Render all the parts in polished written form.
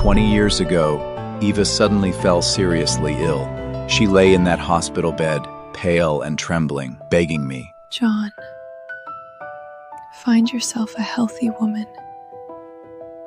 20 years ago, Eva suddenly fell seriously ill. She lay in that hospital bed, pale and trembling, begging me. John, find yourself a healthy woman.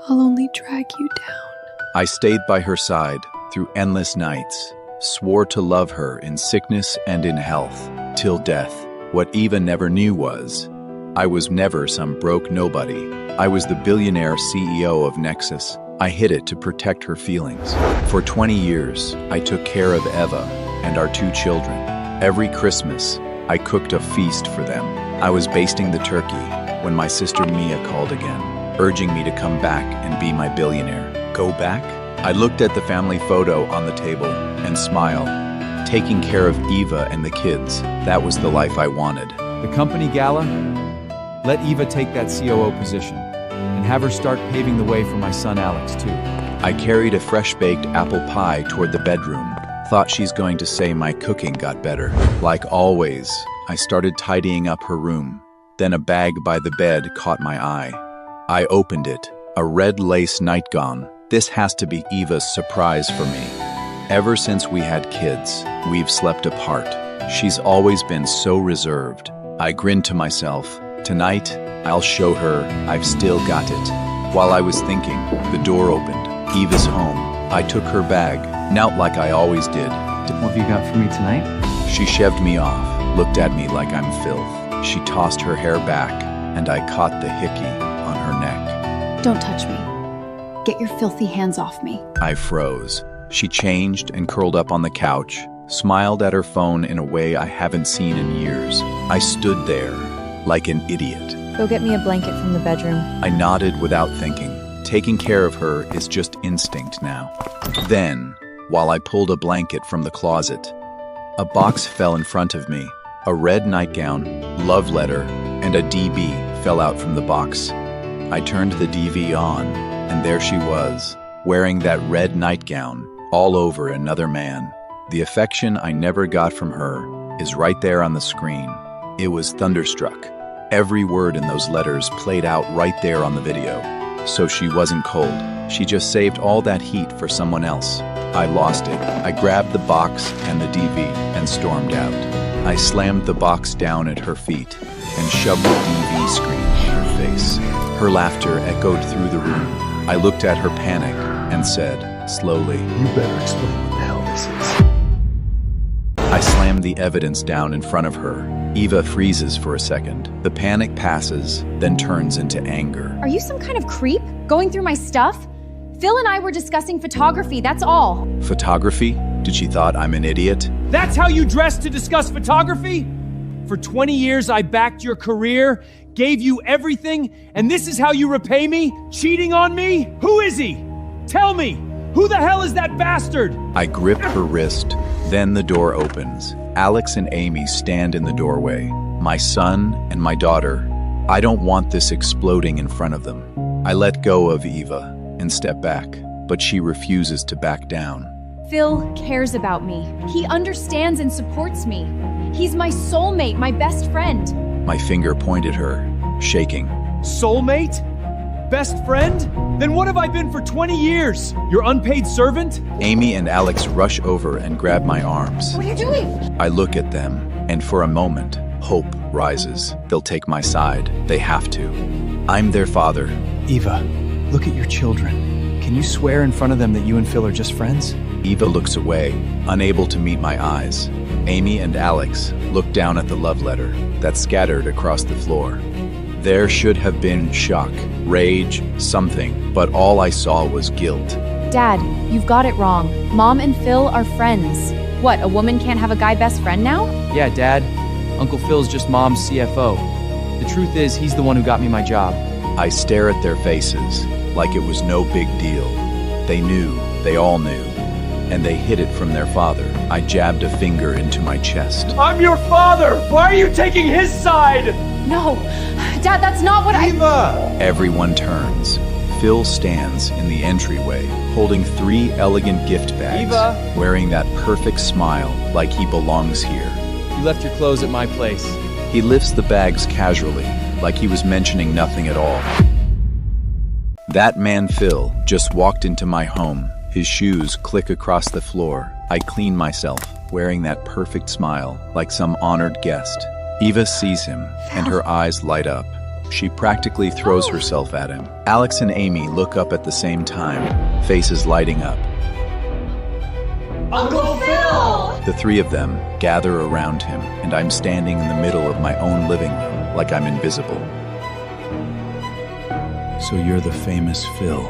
I'll only drag you down. I stayed by her side through endless nights, swore to love her in sickness and in health, till death. What Eva never knew was, I was never some broke nobody. I was the billionaire CEO of Nexus. I hid it to protect her feelings. For 20 years, I took care of Eva and our 2 children. Every Christmas, I cooked a feast for them. I was basting the turkey when my sister Mia called again, urging me to come back and be my billionaire. Go back? I looked at the family photo on the table and smiled. Taking care of Eva and the kids, that was the life I wanted. The company gala? Let Eva take that COO position and have her start paving the way for my son Alex too. I carried a fresh-baked apple pie toward the bedroom. Thought she's going to say my cooking got better. Like always, I started tidying up her room. Then a bag by the bed caught my eye. I opened it, a red lace nightgown. This has to be Eva's surprise for me. Ever since we had kids, we've slept apart. She's always been so reserved. I grinned to myself. Tonight, I'll show her I've still got it. While I was thinking, the door opened. Eva's home. I took her bag, knelt like I always did. What have you got for me tonight? She shoved me off, looked at me like I'm filth. She tossed her hair back, and I caught the hickey on her neck. Don't touch me. Get your filthy hands off me. I froze. She changed and curled up on the couch, smiled at her phone in a way I haven't seen in years. I stood there, like an idiot. Go get me a blanket from the bedroom. I nodded without thinking. Taking care of her is just instinct now. Then, while I pulled a blanket from the closet, a box fell in front of me. A red nightgown, love letter, and a DV fell out from the box. I turned the DV on, and there she was, wearing that red nightgown, all over another man. The affection I never got from her is right there on the screen. It was thunderstruck. Every word in those letters played out right there on the video. So she wasn't cold. She just saved all that heat for someone else. I lost it. I grabbed the box and the DV and stormed out. I slammed the box down at her feet and shoved the DV screen in her face. Her laughter echoed through the room. I looked at her panic and said, slowly, "You better explain what the hell this is." I slammed the evidence down in front of her. Eva freezes for a second. The panic passes, then turns into anger. Are you some kind of creep? Going through my stuff? Phil and I were discussing photography, that's all. Photography? Did she thought I'm an idiot? That's how you dress to discuss photography? For 20 years, I backed your career, gave you everything, and this is how you repay me? Cheating on me? Who is he? Tell me, who the hell is that bastard? I grip her wrist. Then the door opens. Alex and Amy stand in the doorway. My son and my daughter. I don't want this exploding in front of them. I let go of Eva and step back, but she refuses to back down. Phil cares about me. He understands and supports me. He's my soulmate, my best friend. My finger pointed her, shaking. Soulmate? Best friend? Then what have I been for 20 years? Your unpaid servant? Amy and Alex rush over and grab my arms. What are you doing? I look at them, and for a moment, hope rises. They'll take my side. They have to. I'm their father. Eva, look at your children. Can you swear in front of them that you and Phil are just friends? Eva looks away, unable to meet my eyes. Amy and Alex look down at the love letter that's scattered across the floor. There should have been shock, rage, something, but all I saw was guilt. Dad, you've got it wrong. Mom and Phil are friends. What, a woman can't have a guy best friend now? Yeah, Dad. Uncle Phil's just Mom's CFO. The truth is, he's the one who got me my job. I stare at their faces like it was no big deal. They knew, they all knew, and they hid it from their father. I jabbed a finger into my chest. I'm your father! Why are you taking his side? No, Dad, that's not what Eva! Everyone turns. Phil stands in the entryway, holding 3 elegant gift bags, Eva! Wearing that perfect smile like he belongs here. You left your clothes at my place. He lifts the bags casually, like he was mentioning nothing at all. That man Phil just walked into my home. His shoes click across the floor. I clean myself, wearing that perfect smile, like some honored guest. Eva sees him, and her eyes light up. She practically throws herself at him. Alex and Amy look up at the same time, faces lighting up. Uncle Phil! The three of them gather around him, and I'm standing in the middle of my own living room, like I'm invisible. So you're the famous Phil.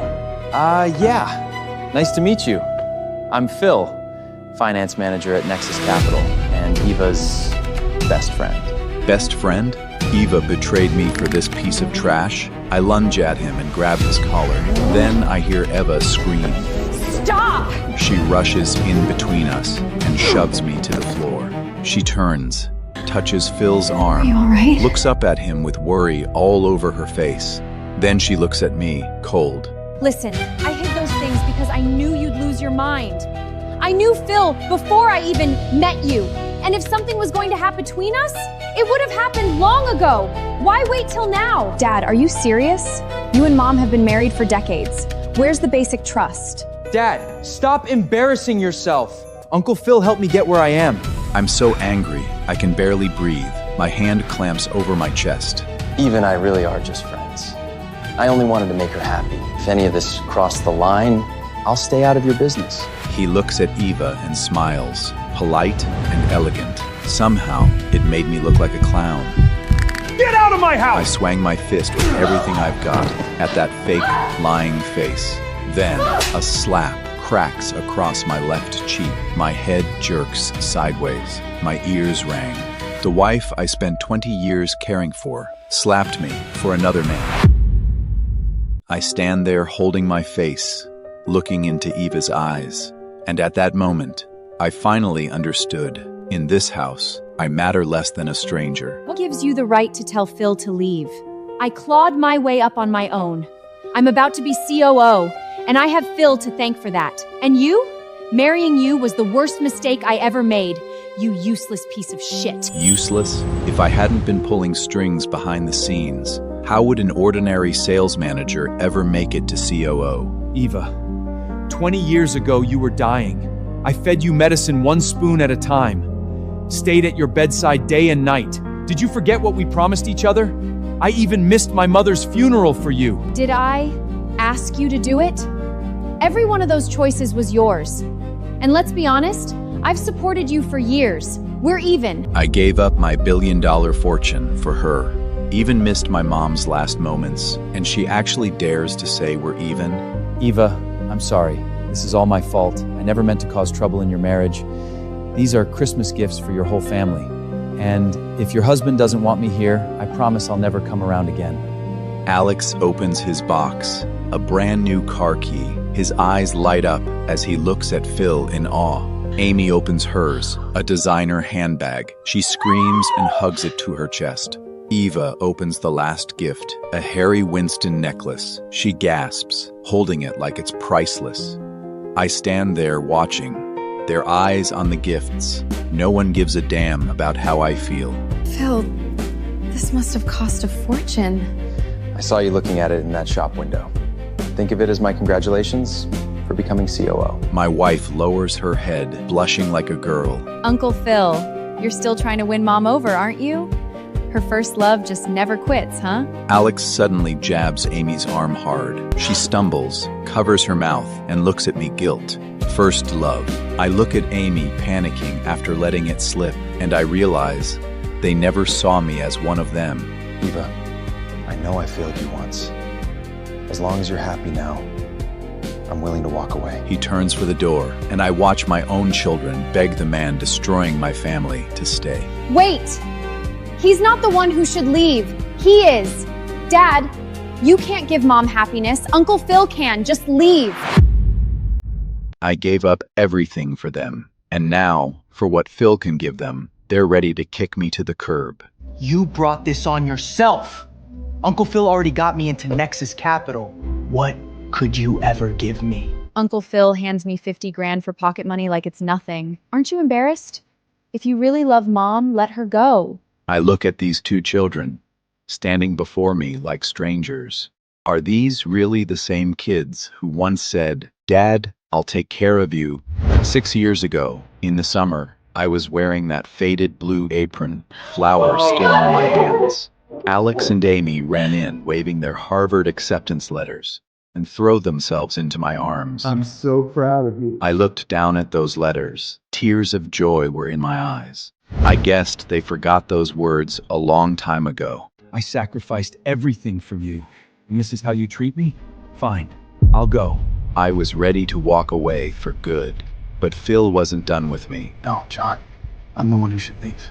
Yeah. Nice to meet you. I'm Phil, finance manager at Nexus Capital, and Eva's best friend. Best friend? Eva betrayed me for this piece of trash. I lunge at him and grab his collar. Then I hear Eva scream. Stop! She rushes in between us and shoves me to the floor. She turns, touches Phil's arm, You all right? looks up at him with worry all over her face. Then she looks at me, cold. Listen, I hid those things because I knew you'd lose your mind. I knew Phil before I even met you. And if something was going to happen between us, it would have happened long ago. Why wait till now? Dad, are you serious? You and Mom have been married for decades. Where's the basic trust? Dad, stop embarrassing yourself. Uncle Phil helped me get where I am. I'm so angry, I can barely breathe. My hand clamps over my chest. Eva and I really are just friends. I only wanted to make her happy. If any of this crossed the line, I'll stay out of your business. He looks at Eva and smiles, polite and elegant. Somehow, it made me look like a clown. Get out of my I house! swang my fist with everything I've got at that fake, lying face. Then, a slap cracks across my left cheek. My head jerks sideways. My ears rang. The wife I spent 20 years caring for slapped me for another man. I stand there holding my face, looking into Eva's eyes. And at that moment, I finally understood. In this house, I matter less than a stranger. What gives you the right to tell Phil to leave? I clawed my way up on my own. I'm about to be COO, and I have Phil to thank for that. And you? Marrying you was the worst mistake I ever made, you useless piece of shit. Useless? If I hadn't been pulling strings behind the scenes, how would an ordinary sales manager ever make it to COO? Eva, 20 years ago you were dying. I fed you medicine one spoon at a time. Stayed at your bedside day and night. Did you forget what we promised each other? I even missed my mother's funeral for you. Did I ask you to do it? Every one of those choices was yours. And let's be honest, I've supported you for years. We're even. I gave up my billion-dollar fortune for her. Even missed my mom's last moments, and she actually dares to say we're even? Eva, I'm sorry. This is all my fault. I never meant to cause trouble in your marriage. These are Christmas gifts for your whole family. And if your husband doesn't want me here, I promise I'll never come around again. Alex opens his box, a brand new car key. His eyes light up as he looks at Phil in awe. Amy opens hers, a designer handbag. She screams and hugs it to her chest. Eva opens the last gift, a Harry Winston necklace. She gasps, holding it like it's priceless. I stand there watching, their eyes on the gifts. No one gives a damn about how I feel. Phil, this must have cost a fortune. I saw you looking at it in that shop window. Think of it as my congratulations for becoming COO. My wife lowers her head, blushing like a girl. Uncle Phil, you're still trying to win Mom over, aren't you? Her first love just never quits, huh? Alex suddenly jabs Amy's arm hard. She stumbles, covers her mouth, and looks at me guilt. First love. I look at Amy panicking after letting it slip, and I realize they never saw me as one of them. Eva, I know I failed you once. As long as you're happy now, I'm willing to walk away. He turns for the door, and I watch my own children beg the man destroying my family to stay. Wait! He's not the one who should leave. He is. Dad, you can't give Mom happiness. Uncle Phil can. Just leave. I gave up everything for them, and now, for what Phil can give them, they're ready to kick me to the curb. You brought this on yourself. Uncle Phil already got me into Nexus Capital. What could you ever give me? Uncle Phil hands me 50 grand for pocket money like it's nothing. Aren't you embarrassed? If you really love Mom, let her go. I look at these two children, standing before me like strangers. Are these really the same kids who once said, "Dad, I'll take care of you"? 6 years ago, in the summer, I was wearing that faded blue apron, flowers still on my hands. Alex and Amy ran in, waving their Harvard acceptance letters, and threw themselves into my arms. I'm so proud of you. I looked down at those letters. Tears of joy were in my eyes. I guessed they forgot those words a long time ago. I sacrificed everything for you, and this is how you treat me? Fine, I'll go. I was ready to walk away for good, but Phil wasn't done with me. No, John. I'm the one who should leave.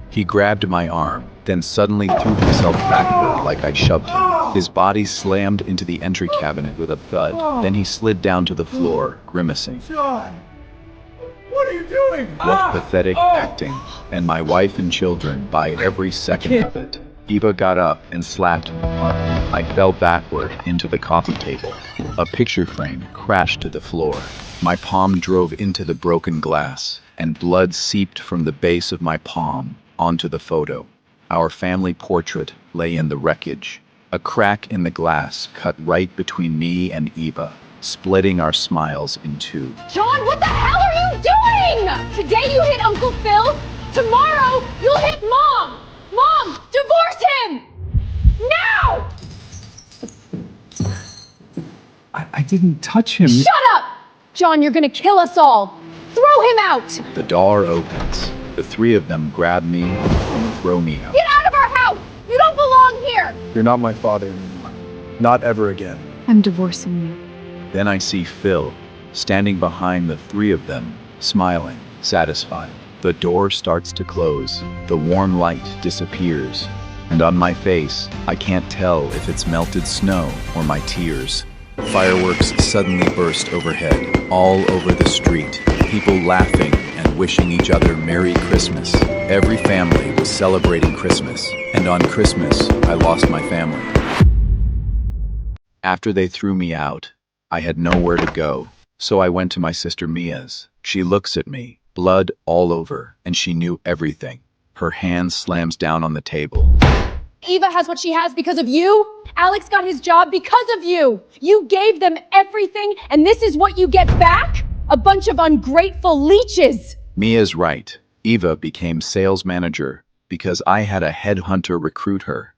He grabbed my arm, then suddenly threw himself backward like I'd shoved him. His body slammed into the entry cabinet with a thud. Then he slid down to the floor, grimacing. John! What are you doing? What pathetic acting. And my wife and children by every second of it. Eva got up and slapped me. I fell backward into the coffee table. A picture frame crashed to the floor. My palm drove into the broken glass, and blood seeped from the base of my palm onto the photo. Our family portrait lay in the wreckage. A crack in the glass cut right between me and Eva, splitting our smiles in two. John, what the hell are you doing? Today you hit Uncle Phil. Tomorrow you'll hit Mom. Mom, divorce him! Now! I didn't touch him. Shut up! John, you're gonna kill us all. Throw him out! The door opens. The three of them grab me and throw me out. Get out of our house! You don't belong here! You're not my father anymore. Not ever again. I'm divorcing you. Then I see Phil, standing behind the three of them, smiling, satisfied. The door starts to close. The warm light disappears. And on my face, I can't tell if it's melted snow or my tears. Fireworks suddenly burst overhead, all over the street. People laughing and wishing each other Merry Christmas. Every family was celebrating Christmas. And on Christmas, I lost my family. After they threw me out, I had nowhere to go. So I went to my sister Mia's. She looks at me, blood all over, and she knew everything. Her hand slams down on the table. Eva has what she has because of you. Alex got his job because of you. You gave them everything, and this is what you get back? A bunch of ungrateful leeches. Mia's right. Eva became sales manager because I had a headhunter recruit her.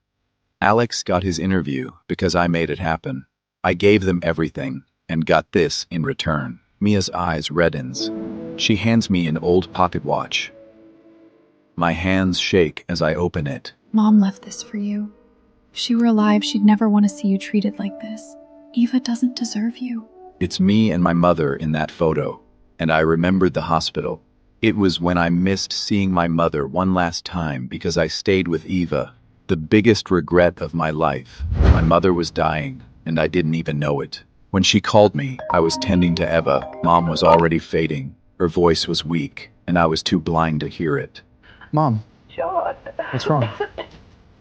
Alex got his interview because I made it happen. I gave them everything and got this in return. Mia's eyes reddens. She hands me an old pocket watch. My hands shake as I open it. Mom left this for you. If she were alive, she'd never want to see you treated like this. Eva doesn't deserve you. It's me and my mother in that photo, and I remembered the hospital. It was when I missed seeing my mother one last time because I stayed with Eva. The biggest regret of my life. My mother was dying, and I didn't even know it. When she called me, I was tending to Eva. Mom was already fading. Her voice was weak, and I was too blind to hear it. Mom. John. What's wrong?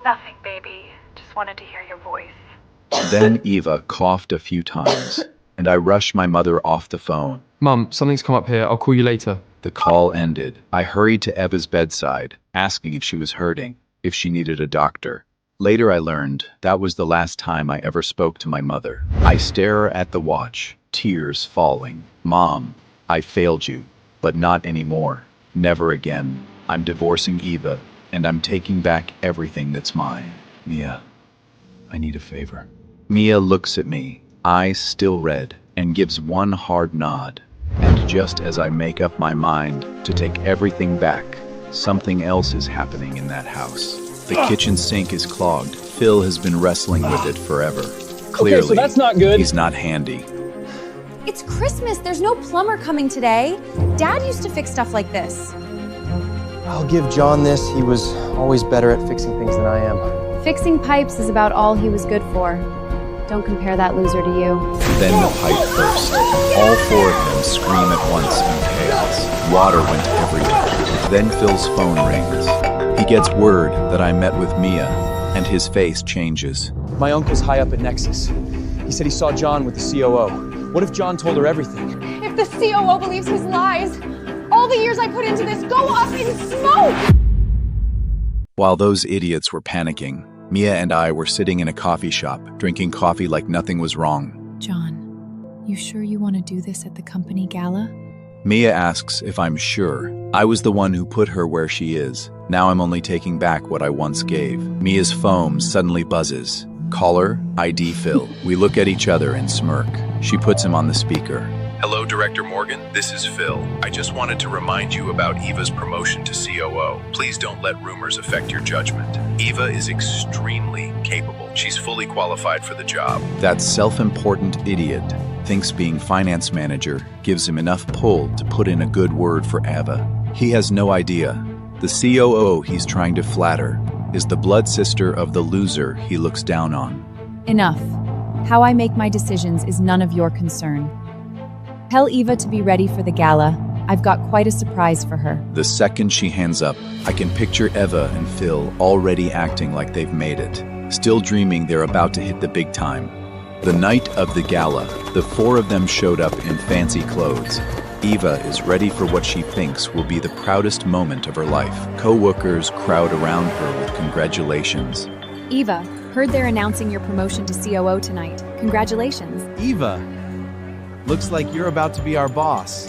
Nothing, baby. Just wanted to hear your voice. Then Eva coughed a few times, and I rushed my mother off the phone. Mum, something's come up here. I'll call you later. The call ended. I hurried to Eva's bedside, asking if she was hurting, if she needed a doctor. Later I learned that was the last time I ever spoke to my mother. I stare at the watch, tears falling. Mom, I failed you, but not anymore. Never again. I'm divorcing Eva, and I'm taking back everything that's mine. Mia, I need a favor. Mia looks at me, eyes still red, and gives one hard nod. And just as I make up my mind to take everything back, something else is happening in that house. The kitchen sink is clogged. Phil has been wrestling with it forever. Clearly, Okay, so that's not good. He's not handy. It's Christmas. There's no plumber coming today. Dad used to fix stuff like this. I'll give John this. He was always better at fixing things than I am. Fixing pipes is about all he was good for. Don't compare that loser to you. Then the pipe burst. All four of them scream at once in chaos. Water went everywhere. Then Phil's phone rings. He gets word that I met with Mia, and his face changes. My uncle's high up at Nexus. He said he saw John with the COO. What if John told her everything? If the COO believes his lies, all the years I put into this go up in smoke! While those idiots were panicking, Mia and I were sitting in a coffee shop, drinking coffee like nothing was wrong. John, you sure you want to do this at the company gala? Mia asks if I'm sure. I was the one who put her where she is. Now I'm only taking back what I once gave. Mia's phone suddenly buzzes. Caller, ID Phil. We look at each other and smirk. She puts him on the speaker. Hello, Director Morgan. This is Phil. I just wanted to remind you about Eva's promotion to COO. Please don't let rumors affect your judgment. Eva is extremely capable. She's fully qualified for the job. That self-important idiot thinks being finance manager gives him enough pull to put in a good word for Eva. He has no idea. The COO he's trying to flatter is the blood sister of the loser he looks down on. Enough. How I make my decisions is none of your concern. Tell Eva to be ready for the gala. I've got quite a surprise for her. The second she hands up, I can picture Eva and Phil already acting like they've made it, still dreaming they're about to hit the big time. The night of the gala, the four of them showed up in fancy clothes. Eva is ready for what she thinks will be the proudest moment of her life. Co-workers crowd around her with congratulations. Eva, heard they're announcing your promotion to COO tonight. Congratulations. Eva, looks like you're about to be our boss.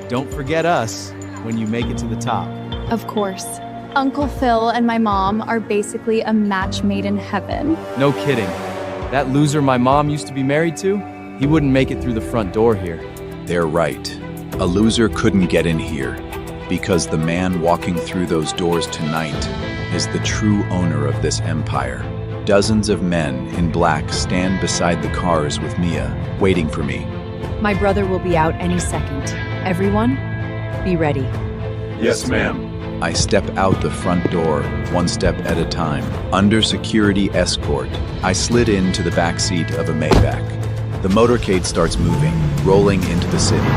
Don't forget us when you make it to the top. Of course. Uncle Phil and my mom are basically a match made in heaven. No kidding. That loser my mom used to be married to, he wouldn't make it through the front door here. They're right. A loser couldn't get in here because the man walking through those doors tonight is the true owner of this empire. Dozens of men in black stand beside the cars with Mia, waiting for me. My brother will be out any second. Everyone, be ready. Yes, ma'am. I step out the front door, one step at a time. Under security escort, I slid into the back seat of a Maybach. The motorcade starts moving, rolling into the city.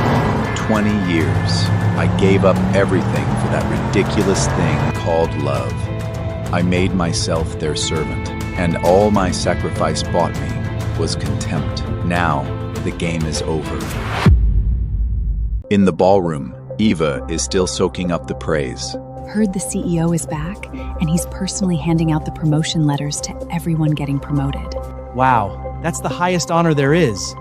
20 years. I gave up everything for that ridiculous thing called love. I made myself their servant, and all my sacrifice bought me was contempt. Now, the game is over. In the ballroom, Eva is still soaking up the praise. Heard the CEO is back, and he's personally handing out the promotion letters to everyone getting promoted. Wow, that's the highest honor there is.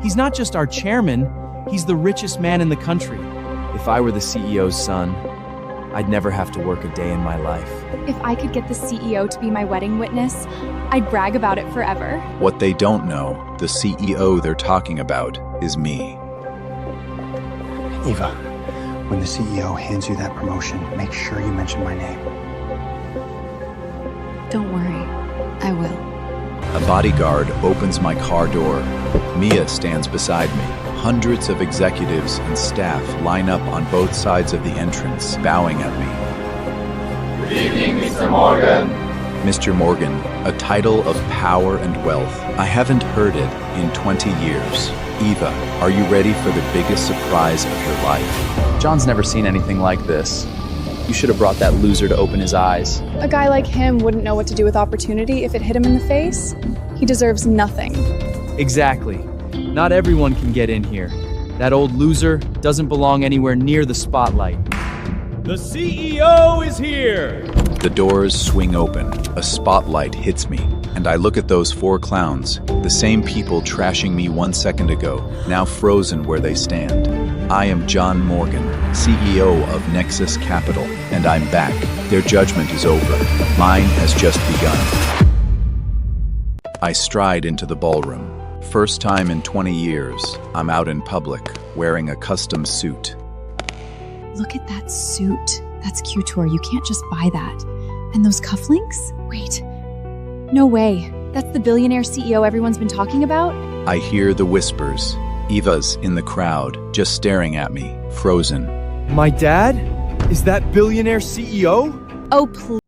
He's not just our chairman, he's the richest man in the country. If I were the CEO's son, I'd never have to work a day in my life. If I could get the CEO to be my wedding witness, I'd brag about it forever. What they don't know, the CEO they're talking about is me. Eva, when the CEO hands you that promotion, make sure you mention my name. Don't worry, I will. A bodyguard opens my car door. Mia stands beside me. Hundreds of executives and staff line up on both sides of the entrance, bowing at me. Good evening, Mr. Morgan. Mr. Morgan, a title of power and wealth. I haven't heard it in 20 years. Eva, are you ready for the biggest surprise of your life? John's never seen anything like this. You should have brought that loser to open his eyes. A guy like him wouldn't know what to do with opportunity if it hit him in the face. He deserves nothing. Exactly. Not everyone can get in here. That old loser doesn't belong anywhere near the spotlight. The CEO is here! The doors swing open, a spotlight hits me, and I look at those four clowns, the same people trashing me 1 second ago, now frozen where they stand. I am John Morgan, CEO of Nexus Capital, and I'm back. Their judgment is over. Mine has just begun. I stride into the ballroom. First time in 20 years, I'm out in public, wearing a custom suit. Look at that suit. That's couture. You can't just buy that. And those cufflinks? Wait. No way. That's the billionaire CEO everyone's been talking about? I hear the whispers. Eva's in the crowd, just staring at me, frozen. My dad? Is that billionaire CEO? Oh, please.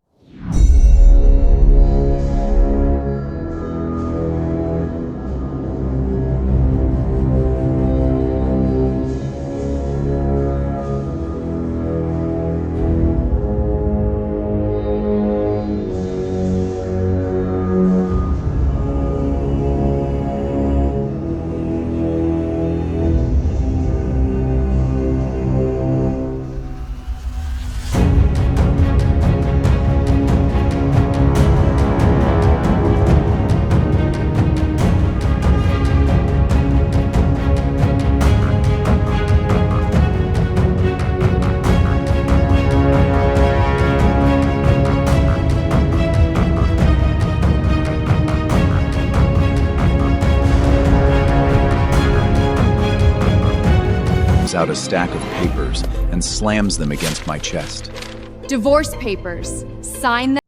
brings out a stack of papers and slams them against my chest. Divorce papers. Sign them.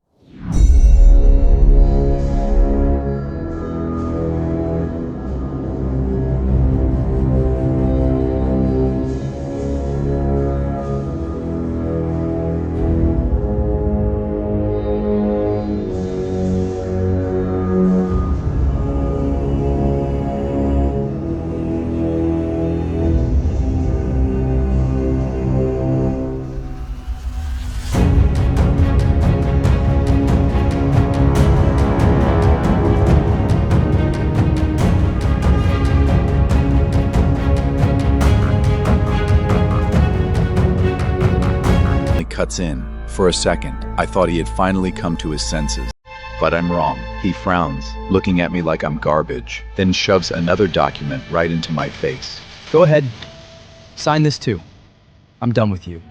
Cuts in. For a second, I thought he had finally come to his senses. But I'm wrong. He frowns, looking at me like I'm garbage, then shoves another document right into my face. Go ahead. Sign this too. I'm done with you.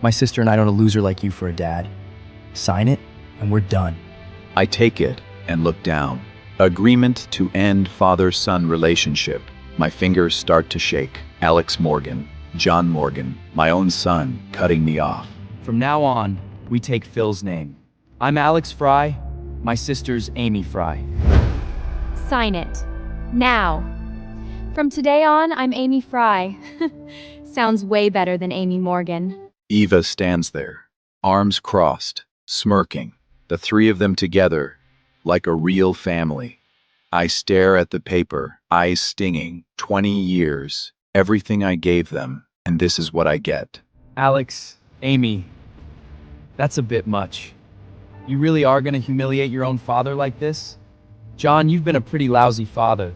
My sister and I don't a loser like you for a dad. Sign it, and we're done. I take it and look down. Agreement to end father-son relationship. My fingers start to shake. Alex Morgan, John Morgan, my own son, cutting me off. From now on, we take Phil's name. I'm Alex Fry, my sister's Amy Fry. Sign it. Now. From today on, I'm Amy Fry. Sounds way better than Amy Morgan. Eva stands there, arms crossed, smirking, the three of them together, like a real family. I stare at the paper, eyes stinging. 20 years, everything I gave them, and this is what I get. Alex, Amy, that's a bit much. You really are gonna humiliate your own father like this? John, you've been a pretty lousy father.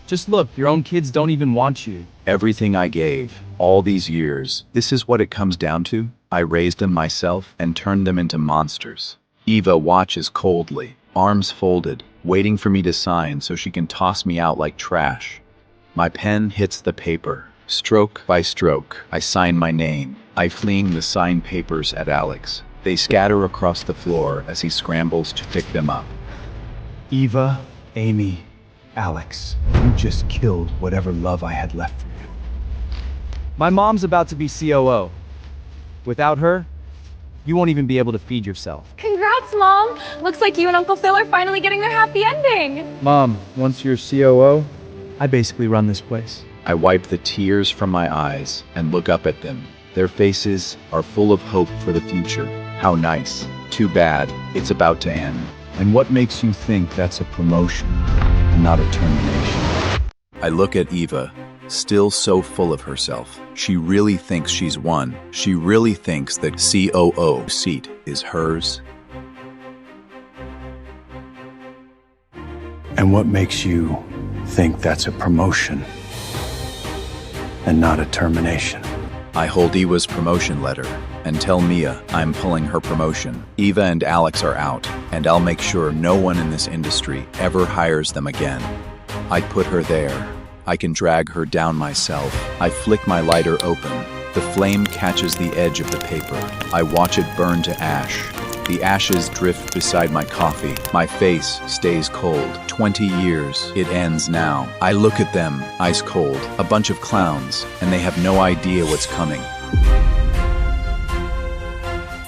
Just look, your own kids don't even want you. Everything I gave, all these years, this is what it comes down to? I raised them myself and turned them into monsters. Eva watches coldly, arms folded, waiting for me to sign so she can toss me out like trash. My pen hits the paper. Stroke by stroke, I sign my name. I fling the signed papers at Alex. They scatter across the floor as he scrambles to pick them up. Eva, Amy, Alex, you just killed whatever love I had left for you. My mom's about to be COO. Without her, you won't even be able to feed yourself. Congrats, Mom! Looks like you and Uncle Phil are finally getting their happy ending. Mom, once you're COO, I basically run this place. I wipe the tears from my eyes and look up at them. Their faces are full of hope for the future. How nice. Too bad, it's about to end. And what makes you think that's a promotion and not a termination? I look at Eva, still so full of herself. She really thinks she's won. She really thinks that COO seat is hers. And what makes you think that's a promotion and not a termination? I hold Eva's promotion letter and tell Mia I'm pulling her promotion. Eva and Alex are out, and I'll make sure no one in this industry ever hires them again. I put her there. I can drag her down myself. I flick my lighter open. The flame catches the edge of the paper. I watch it burn to ash. The ashes drift beside my coffee. My face stays cold. 20 years. It ends now. I look at them, ice cold. A bunch of clowns, and they have no idea what's coming.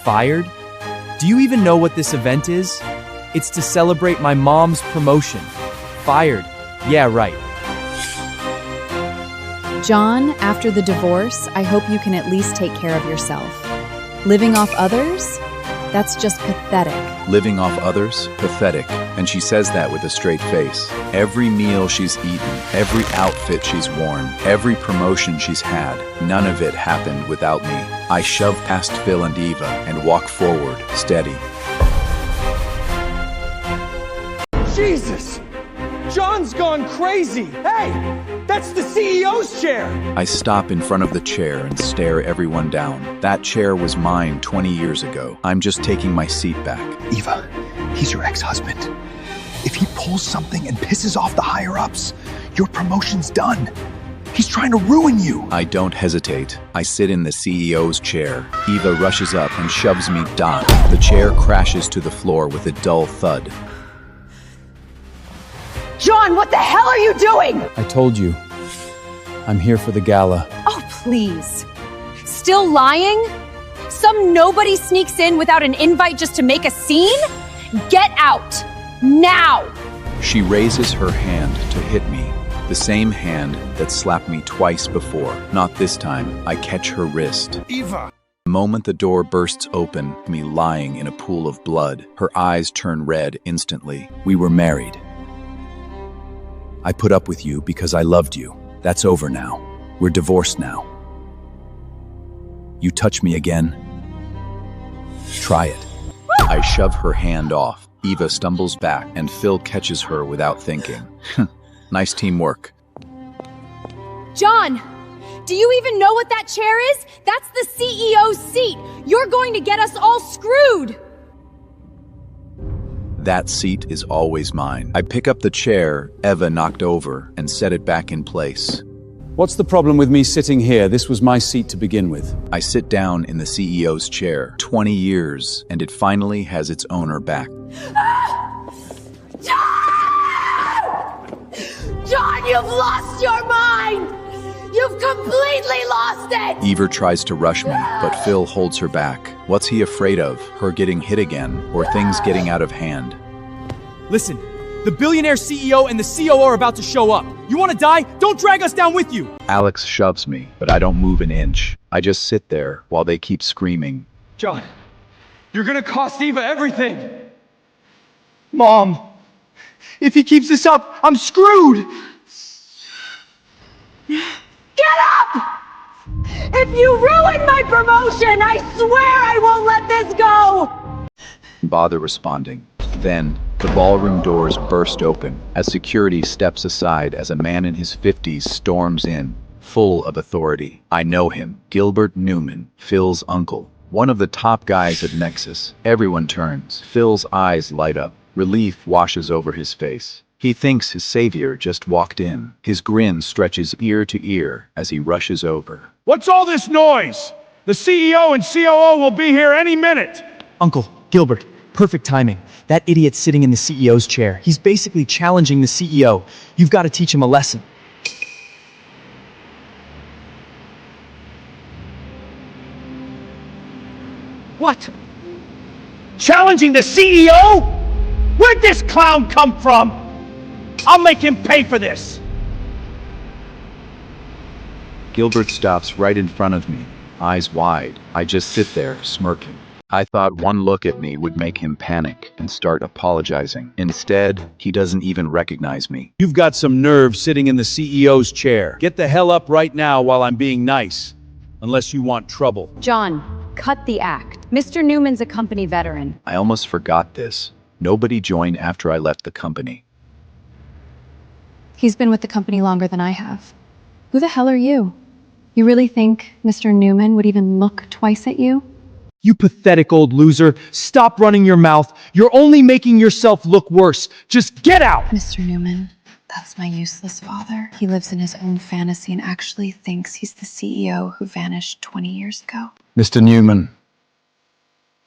Fired? Do you even know what this event is? It's to celebrate my mom's promotion. Fired. Yeah, right. John, after the divorce, I hope you can at least take care of yourself. Living off others? That's just pathetic. Living off others? Pathetic. And she says that with a straight face. Every meal she's eaten, every outfit she's worn, every promotion she's had, none of it happened without me. I shove past Phil and Eva and walk forward, steady. Jesus! John's gone crazy! Hey! That's the CEO's chair! I stop in front of the chair and stare everyone down. That chair was mine 20 years ago. I'm just taking my seat back. Eva, he's your ex-husband. If he pulls something and pisses off the higher-ups, your promotion's done. He's trying to ruin you. I don't hesitate. I sit in the CEO's chair. Eva rushes up and shoves me down. The chair crashes to the floor with a dull thud. John, what the hell are you doing? I told you. I'm here for the gala. Oh, Please. Still lying? Some nobody sneaks in without an invite just to make a scene? Get out! Now! She raises her hand to hit me, the same hand that slapped me twice before. Not this time. I catch her wrist. Eva! The moment the door bursts open, me lying in a pool of blood, her eyes turn red instantly. We were married. I put up with you because I loved you. That's over now. We're divorced now. You touch me again? Try it. I shove her hand off. Eva stumbles back, and Phil catches her without thinking. Nice teamwork. John! Do you even know what that chair is? That's the CEO's seat! You're going to get us all screwed! That seat is always mine. I pick up the chair Eva knocked over and set it back in place. What's the problem with me sitting here? This was my seat to begin with. I sit down in the CEO's chair. 20 years, and it finally has its owner back. John, you've lost your mind! You've completely lost it! Eva tries to rush me, but Phil holds her back. What's he afraid of? Her getting hit again, or things getting out of hand? Listen, the billionaire CEO and the COO are about to show up. You want to die? Don't drag us down with you! Alex shoves me, but I don't move an inch. I just sit there while they keep screaming. John, you're gonna cost Eva everything. Mom, if he keeps this up, I'm screwed. Get up! If you ruin my promotion, I swear I won't let this go! Bother responding. Then, the ballroom doors burst open as security steps aside as a man in his 50s storms in, full of authority. I know him, Gilbert Newman, Phil's uncle. One of the top guys at Nexus. Everyone turns. Phil's eyes light up. Relief washes over his face. He thinks his savior just walked in. His grin stretches ear to ear as he rushes over. What's all this noise? The CEO and COO will be here any minute. Uncle, Gilbert, perfect timing. That idiot's sitting in the CEO's chair. He's basically challenging the CEO. You've got to teach him a lesson. What? Challenging the CEO? Where'd this clown come from? I'll make him pay for this. Gilbert stops right in front of me, eyes wide. I just sit there, smirking. I thought one look at me would make him panic and start apologizing. Instead, he doesn't even recognize me. You've got some nerve sitting in the CEO's chair. Get the hell up right now while I'm being nice. Unless you want trouble. John, cut the act. Mr. Newman's a company veteran. I almost forgot this. Nobody joined after I left the company. He's been with the company longer than I have. Who the hell are you? You really think Mr. Newman would even look twice at you? You pathetic old loser. Stop running your mouth. You're only making yourself look worse. Just get out! Mr. Newman, that's my useless father. He lives in his own fantasy and actually thinks he's the CEO who vanished 20 years ago. Mr. Newman,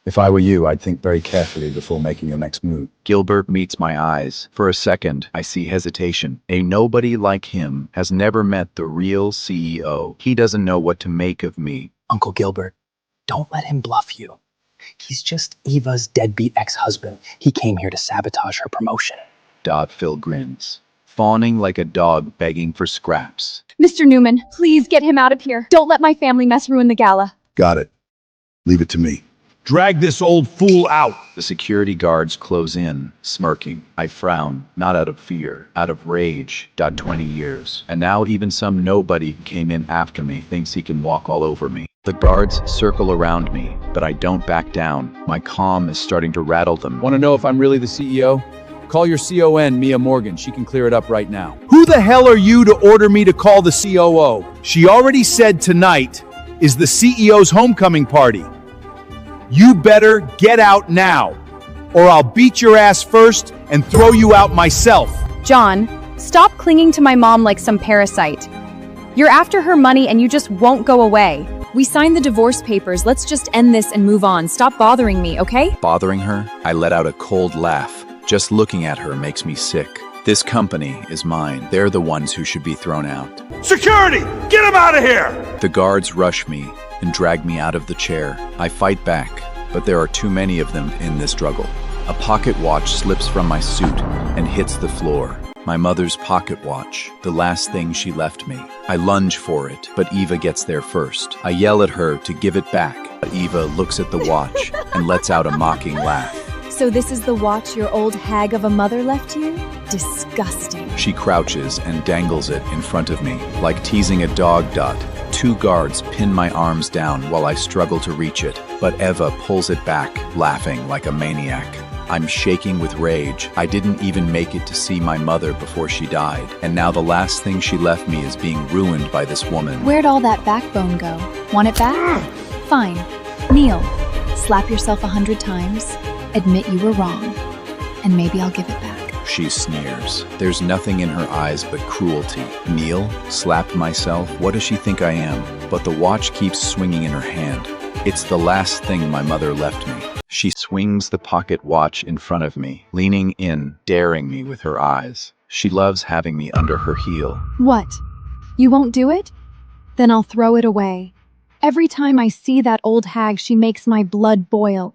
if I were you, I'd think very carefully before making your next move. Gilbert meets my eyes. For a second, I see hesitation. A nobody like him has never met the real CEO. He doesn't know what to make of me. Uncle Gilbert, don't let him bluff you. He's just Eva's deadbeat ex-husband. He came here to sabotage her promotion. Phil grins, fawning like a dog begging for scraps. Mr. Newman, please get him out of here. Don't let my family mess ruin the gala. Got it. Leave it to me. Drag this old fool out. The security guards close in, smirking. I frown, not out of fear, out of rage. 20 years. And now even some nobody who came in after me thinks he can walk all over me. The guards circle around me, but I don't back down. My calm is starting to rattle them. Want to know if I'm really the CEO? Call your CON, Mia Morgan. She can clear it up right now. Who the hell are you to order me to call the COO? She already said tonight is the CEO's homecoming party. You better get out now, or I'll beat your ass first and throw you out myself. John, stop clinging to my mom like some parasite. You're after her money and you just won't go away. We signed the divorce papers. Let's just end this and move on. Stop bothering me, okay? Bothering her? I let out a cold laugh. Just looking at her makes me sick. This company is mine. They're the ones who should be thrown out. Security! Get him out of here! The guards rush me and drag me out of the chair. I fight back, but there are too many of them in this struggle. A pocket watch slips from my suit and hits the floor. My mother's pocket watch, the last thing she left me. I lunge for it, but Eva gets there first. I yell at her to give it back, but Eva looks at the watch and lets out a mocking laugh. So this is the watch your old hag of a mother left you? Disgusting. She crouches and dangles it in front of me, like teasing a dog. Two guards pin my arms down while I struggle to reach it, but Eva pulls it back, laughing like a maniac. I'm shaking with rage. I didn't even make it to see my mother before she died, and now the last thing she left me is being ruined by this woman. Where'd all that backbone go? Want it back? Fine. Kneel. Slap yourself 100 times. Admit you were wrong. And maybe I'll give it back. She sneers. There's nothing in her eyes but cruelty. Kneel? Slap myself? What does she think I am? But the watch keeps swinging in her hand. It's the last thing my mother left me. She swings the pocket watch in front of me, leaning in, daring me with her eyes. She loves having me under her heel. What? You won't do it? Then I'll throw it away. Every time I see that old hag, she makes my blood boil.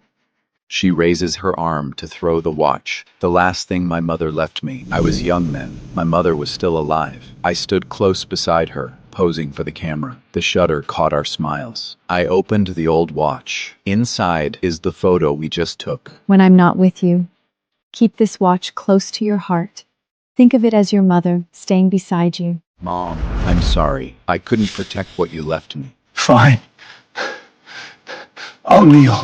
She raises her arm to throw the watch. The last thing my mother left me. I was young then. My mother was still alive. I stood close beside her, posing for the camera. The shutter caught our smiles. I opened the old watch. Inside is the photo we just took. When I'm not with you, keep this watch close to your heart. Think of it as your mother staying beside you. Mom, I'm sorry. I couldn't protect what you left me. Fine. I'll kneel.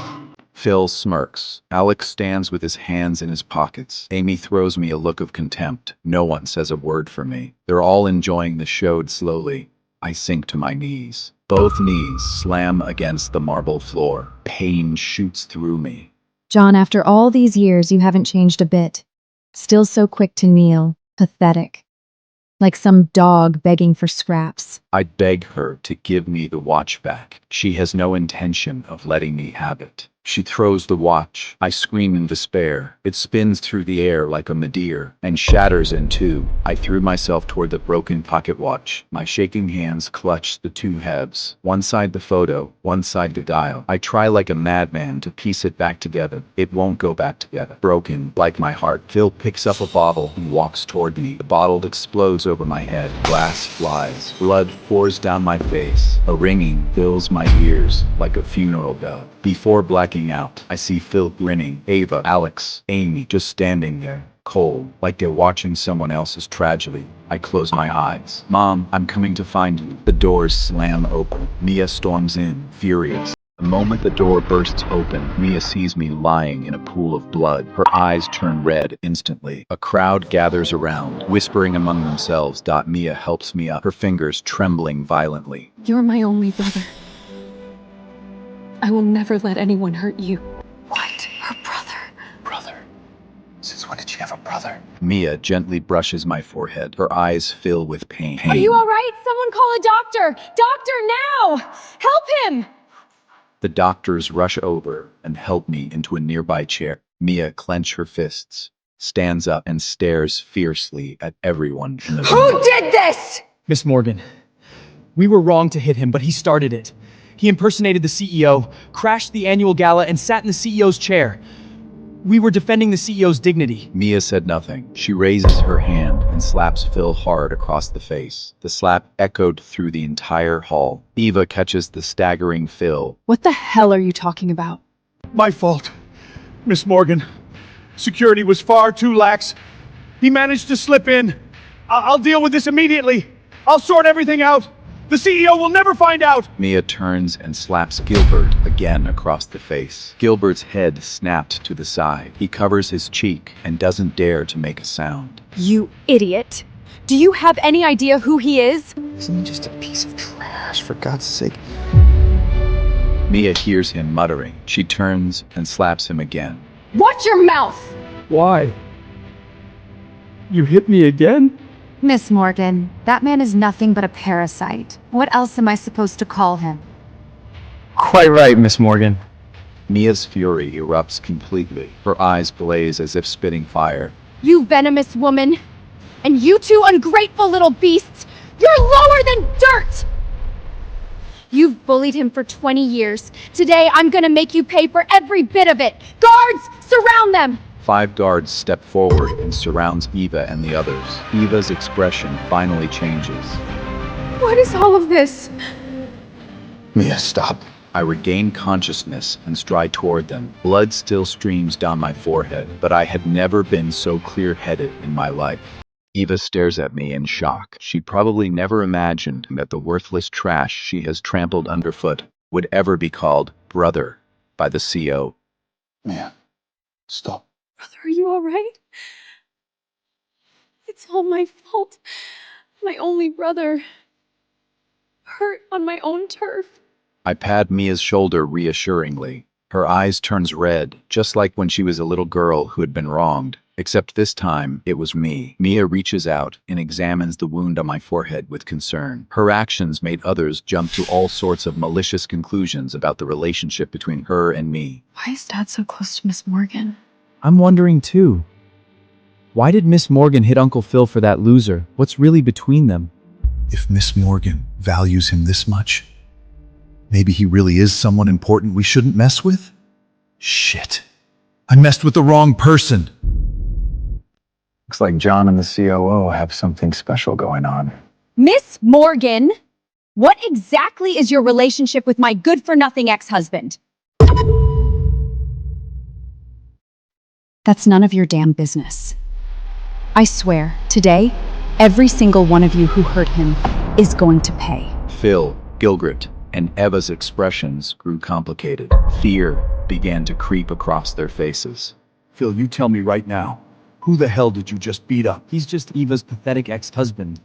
Phil smirks. Alex stands with his hands in his pockets. Amy throws me a look of contempt. No one says a word for me. They're all enjoying the show slowly. I sink to my knees. Both knees slam against the marble floor. Pain shoots through me. John, after all these years, you haven't changed a bit. Still so quick to kneel. Pathetic. Like some dog begging for scraps. I'd beg her to give me the watch back. She has no intention of letting me have it. She throws the watch. I scream in despair. It spins through the air like a meteor and shatters in two. I threw myself toward the broken pocket watch. My shaking hands clutched the two halves. One side the photo, one side the dial. I try like a madman to piece it back together. It won't go back together. Broken, like my heart. Phil picks up a bottle and walks toward me. The bottle explodes over my head. Glass flies. Blood pours down my face. A ringing fills my ears like a funeral bell. Before blacking out, I see Phil grinning, Ava, Alex, Amy just standing there, cold, like they're watching someone else's tragedy. I close my eyes. Mom, I'm coming to find you. The doors slam open. Mia storms in, furious. The moment the door bursts open, Mia sees me lying in a pool of blood. Her eyes turn red instantly. A crowd gathers around, whispering among themselves. Mia helps me up, her fingers trembling violently. You're my only brother. I will never let anyone hurt you. What? Her brother? Brother? Since when did she have a brother? Mia gently brushes my forehead. Her eyes fill with pain. Are you all right? Someone call a doctor! Doctor, now! Help him! The doctors rush over and help me into a nearby chair. Mia clenches her fists, stands up, and stares fiercely at everyone in the room. Who did this? Miss Morgan, we were wrong to hit him, but he started it. He impersonated the CEO, crashed the annual gala, and sat in the CEO's chair. We were defending the CEO's dignity. Mia said nothing. She raises her hand and slaps Phil hard across the face. The slap echoed through the entire hall. Eva catches the staggering Phil. What the hell are you talking about? My fault, Miss Morgan. Security was far too lax. He managed to slip in. I'll deal with this immediately. I'll sort everything out. The CEO will never find out! Mia turns and slaps Gilbert again across the face. Gilbert's head snapped to the side. He covers his cheek and doesn't dare to make a sound. You idiot! Do you have any idea who he is? Isn't he just a piece of trash, for God's sake? Mia hears him muttering. She turns and slaps him again. Watch your mouth! Why? You hit me again? Miss Morgan, that man is nothing but a parasite. What else am I supposed to call him? Quite right, Miss Morgan. Mia's fury erupts completely. Her eyes blaze as if spitting fire. You venomous woman! And you two ungrateful little beasts! You're lower than dirt! You've bullied him for 20 years. Today, I'm gonna make you pay for every bit of it. Guards, surround them! 5 guards step forward and surrounds Eva and the others. Eva's expression finally changes. What is all of this? Mia, stop. I regain consciousness and stride toward them. Blood still streams down my forehead, but I had never been so clear-headed in my life. Eva stares at me in shock. She probably never imagined that the worthless trash she has trampled underfoot would ever be called brother by the CO. Mia, stop. Brother, are you all right? It's all my fault. My only brother. Hurt on my own turf. I pat Mia's shoulder reassuringly. Her eyes turns red, just like when she was a little girl who had been wronged. Except this time, it was me. Mia reaches out and examines the wound on my forehead with concern. Her actions made others jump to all sorts of malicious conclusions about the relationship between her and me. Why is Dad so close to Miss Morgan? I'm wondering too. Why did Miss Morgan hit Uncle Phil for that loser? What's really between them? If Miss Morgan values him this much, maybe he really is someone important we shouldn't mess with? Shit. I messed with the wrong person. Looks like John and the COO have something special going on. Miss Morgan, what exactly is your relationship with my good-for-nothing ex-husband? That's none of your damn business. I swear, today, every single one of you who hurt him is going to pay. Phil, Gilgrit, and Eva's expressions grew complicated. Fear began to creep across their faces. Phil, you tell me right now, who the hell did you just beat up? He's just Eva's pathetic ex-husband.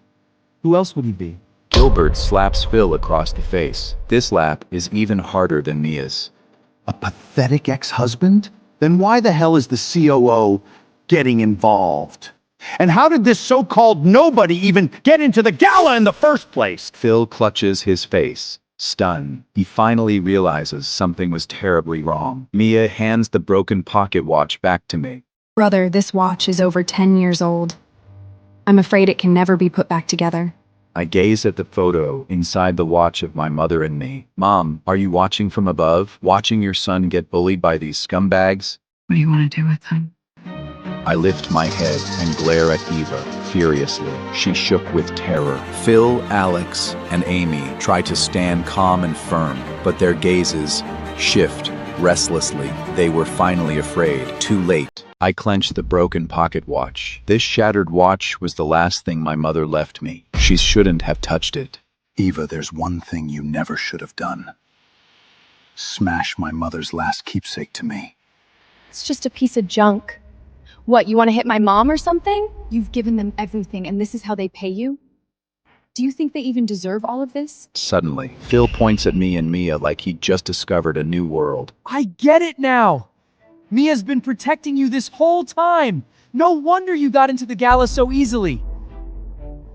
Who else would he be? Gilbert slaps Phil across the face. This slap is even harder than Mia's. A pathetic ex-husband? Then why the hell is the COO getting involved? And how did this so-called nobody even get into the gala in the first place? Phil clutches his face, stunned. He finally realizes something was terribly wrong. Mia hands the broken pocket watch back to me. Brother, this watch is over 10 years old. I'm afraid it can never be put back together. I gaze at the photo inside the watch of my mother and me. Mom, are you watching from above? Watching your son get bullied by these scumbags? What do you want to do with them? I lift my head and glare at Eva furiously. She shook with terror. Phil, Alex, and Amy try to stand calm and firm, but their gazes shift restlessly. They were finally afraid. Too late. I clenched the broken pocket watch. This shattered watch was the last thing my mother left me. She shouldn't have touched it. Eva, there's one thing you never should have done. Smash my mother's last keepsake to me. It's just a piece of junk. What, you want to hit my mom or something? You've given them everything, and this is how they pay you? Do you think they even deserve all of this? Suddenly, Phil points at me and Mia like he'd just discovered a new world. I get it now! Mia's been protecting you this whole time! No wonder you got into the gala so easily!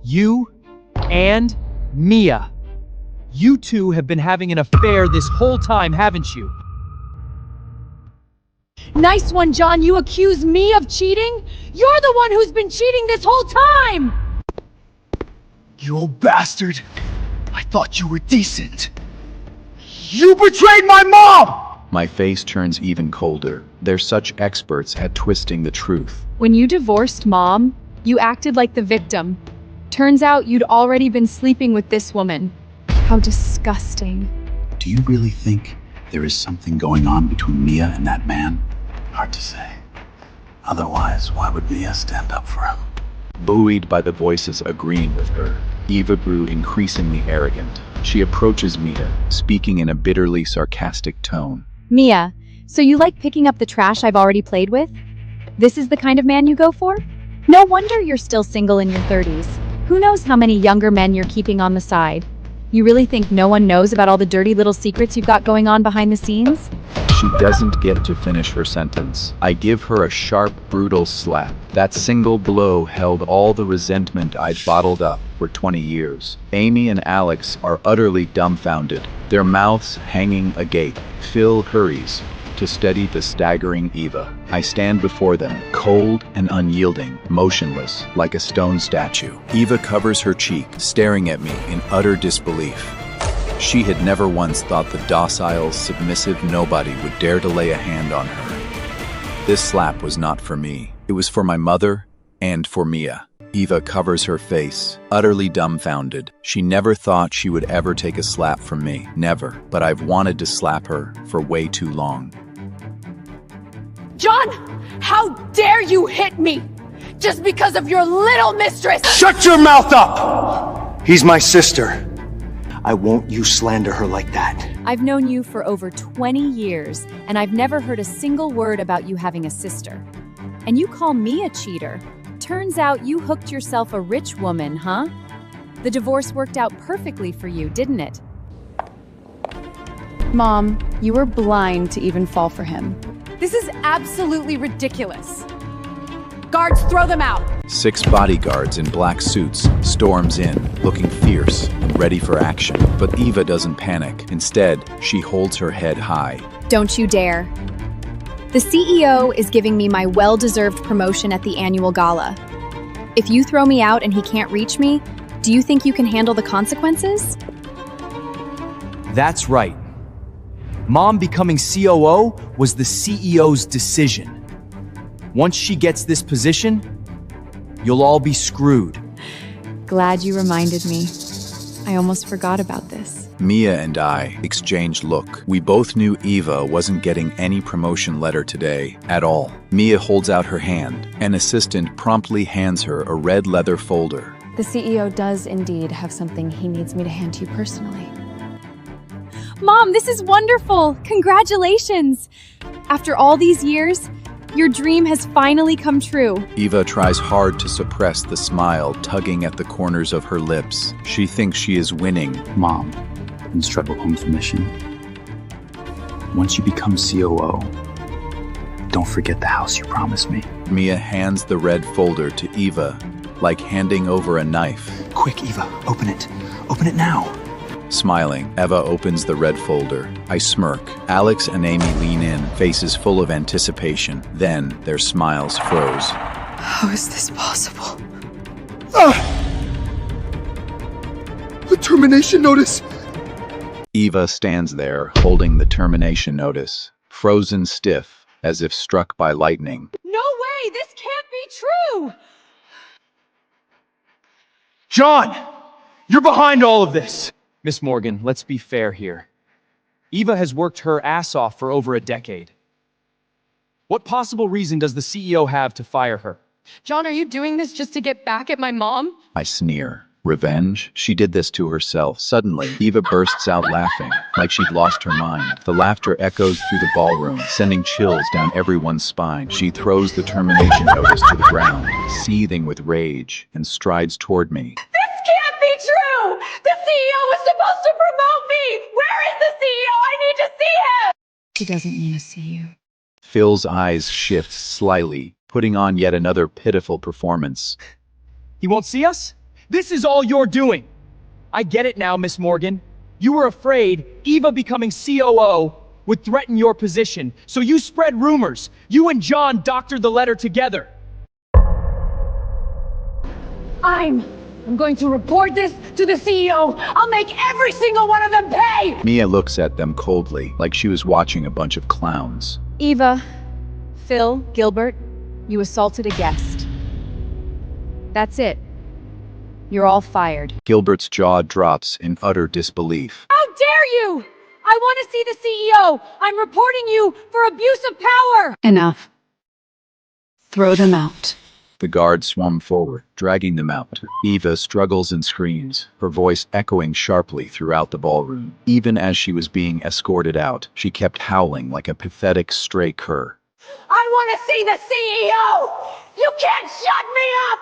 You and Mia. You two have been having an affair this whole time, haven't you? Nice one, John. You accuse me of cheating? You're the one who's been cheating this whole time! You old bastard! I thought you were decent. You betrayed my mom! My face turns even colder. They're such experts at twisting the truth. When you divorced Mom, you acted like the victim. Turns out you'd already been sleeping with this woman. How disgusting. Do you really think there is something going on between Mia and that man? Hard to say. Otherwise, why would Mia stand up for him? Buoyed by the voices agreeing with her, Eva grew increasingly arrogant. She approaches Mia, speaking in a bitterly sarcastic tone. Mia, so you like picking up the trash I've already played with? This is the kind of man you go for? No wonder you're still single in your 30s. Who knows how many younger men you're keeping on the side? You really think no one knows about all the dirty little secrets you've got going on behind the scenes? She doesn't get to finish her sentence. I give her a sharp, brutal slap. That single blow held all the resentment I'd bottled up for 20 years. Amy and Alex are utterly dumbfounded, their mouths hanging agape. Phil hurries to steady the staggering Eva. I stand before them, cold and unyielding, motionless, like a stone statue. Eva covers her cheek, staring at me in utter disbelief. She had never once thought the docile, submissive nobody would dare to lay a hand on her. This slap was not for me. It was for my mother and for Mia. Eva covers her face, utterly dumbfounded. She never thought she would ever take a slap from me. Never. But I've wanted to slap her for way too long. John, how dare you hit me? Just because of your little mistress! Shut your mouth up! He's my sister. I won't you slander her like that. I've known you for over 20 years, and I've never heard a single word about you having a sister. And you call me a cheater? Turns out you hooked yourself a rich woman, huh? The divorce worked out perfectly for you, didn't it? Mom, you were blind to even fall for him. This is absolutely ridiculous. Guards, throw them out! 6 bodyguards in black suits storms in, looking fierce and ready for action. But Eva doesn't panic. Instead, she holds her head high. Don't you dare. The CEO is giving me my well-deserved promotion at the annual gala. If you throw me out and he can't reach me, do you think you can handle the consequences? That's right. Mom becoming COO was the CEO's decision. Once she gets this position, you'll all be screwed. Glad you reminded me. I almost forgot about this. Mia and I exchanged look. We both knew Eva wasn't getting any promotion letter today at all. Mia holds out her hand. An assistant promptly hands her a red leather folder. The CEO does indeed have something he needs me to hand to you personally. Mom, this is wonderful! Congratulations! After all these years, your dream has finally come true. Eva tries hard to suppress the smile tugging at the corners of her lips. She thinks she is winning. Mom, let's travel home for mission. Once you become COO, don't forget the house you promised me. Mia hands the red folder to Eva, like handing over a knife. Quick, Eva, open it. Open it now. Smiling, Eva opens the red folder. I smirk. Alex and Amy lean in, faces full of anticipation. Then their smiles froze. How is this possible? The termination notice! Eva stands there, holding the termination notice, frozen stiff, as if struck by lightning. No way! This can't be true! John! You're behind all of this! Miss Morgan, let's be fair here. Eva has worked her ass off for over a decade. What possible reason does the CEO have to fire her? John, are you doing this just to get back at my mom? I sneer. Revenge? She did this to herself. Suddenly, Eva bursts out laughing, like she'd lost her mind. The laughter echoes through the ballroom, sending chills down everyone's spine. She throws the termination notice to the ground, seething with rage, and strides toward me. This can't be true! The CEO was supposed to promote me! Where is the CEO? I need to see him! He doesn't want to see you. Phil's eyes shift slightly, putting on yet another pitiful performance. He won't see us? This is all you're doing. I get it now, Miss Morgan. You were afraid Eva becoming COO would threaten your position, so you spread rumors. You and John doctored the letter together. I'm going to report this to the CEO. I'll make every single one of them pay! Mia looks at them coldly, like she was watching a bunch of clowns. Eva, Phil, Gilbert, you assaulted a guest. That's it. You're all fired. Gilbert's jaw drops in utter disbelief. How dare you! I want to see the CEO! I'm reporting you for abuse of power! Enough. Throw them out. The guard swung forward, dragging them out. Eva struggles and screams, her voice echoing sharply throughout the ballroom. Even as she was being escorted out, she kept howling like a pathetic stray cur. I want to see the CEO! You can't shut me up!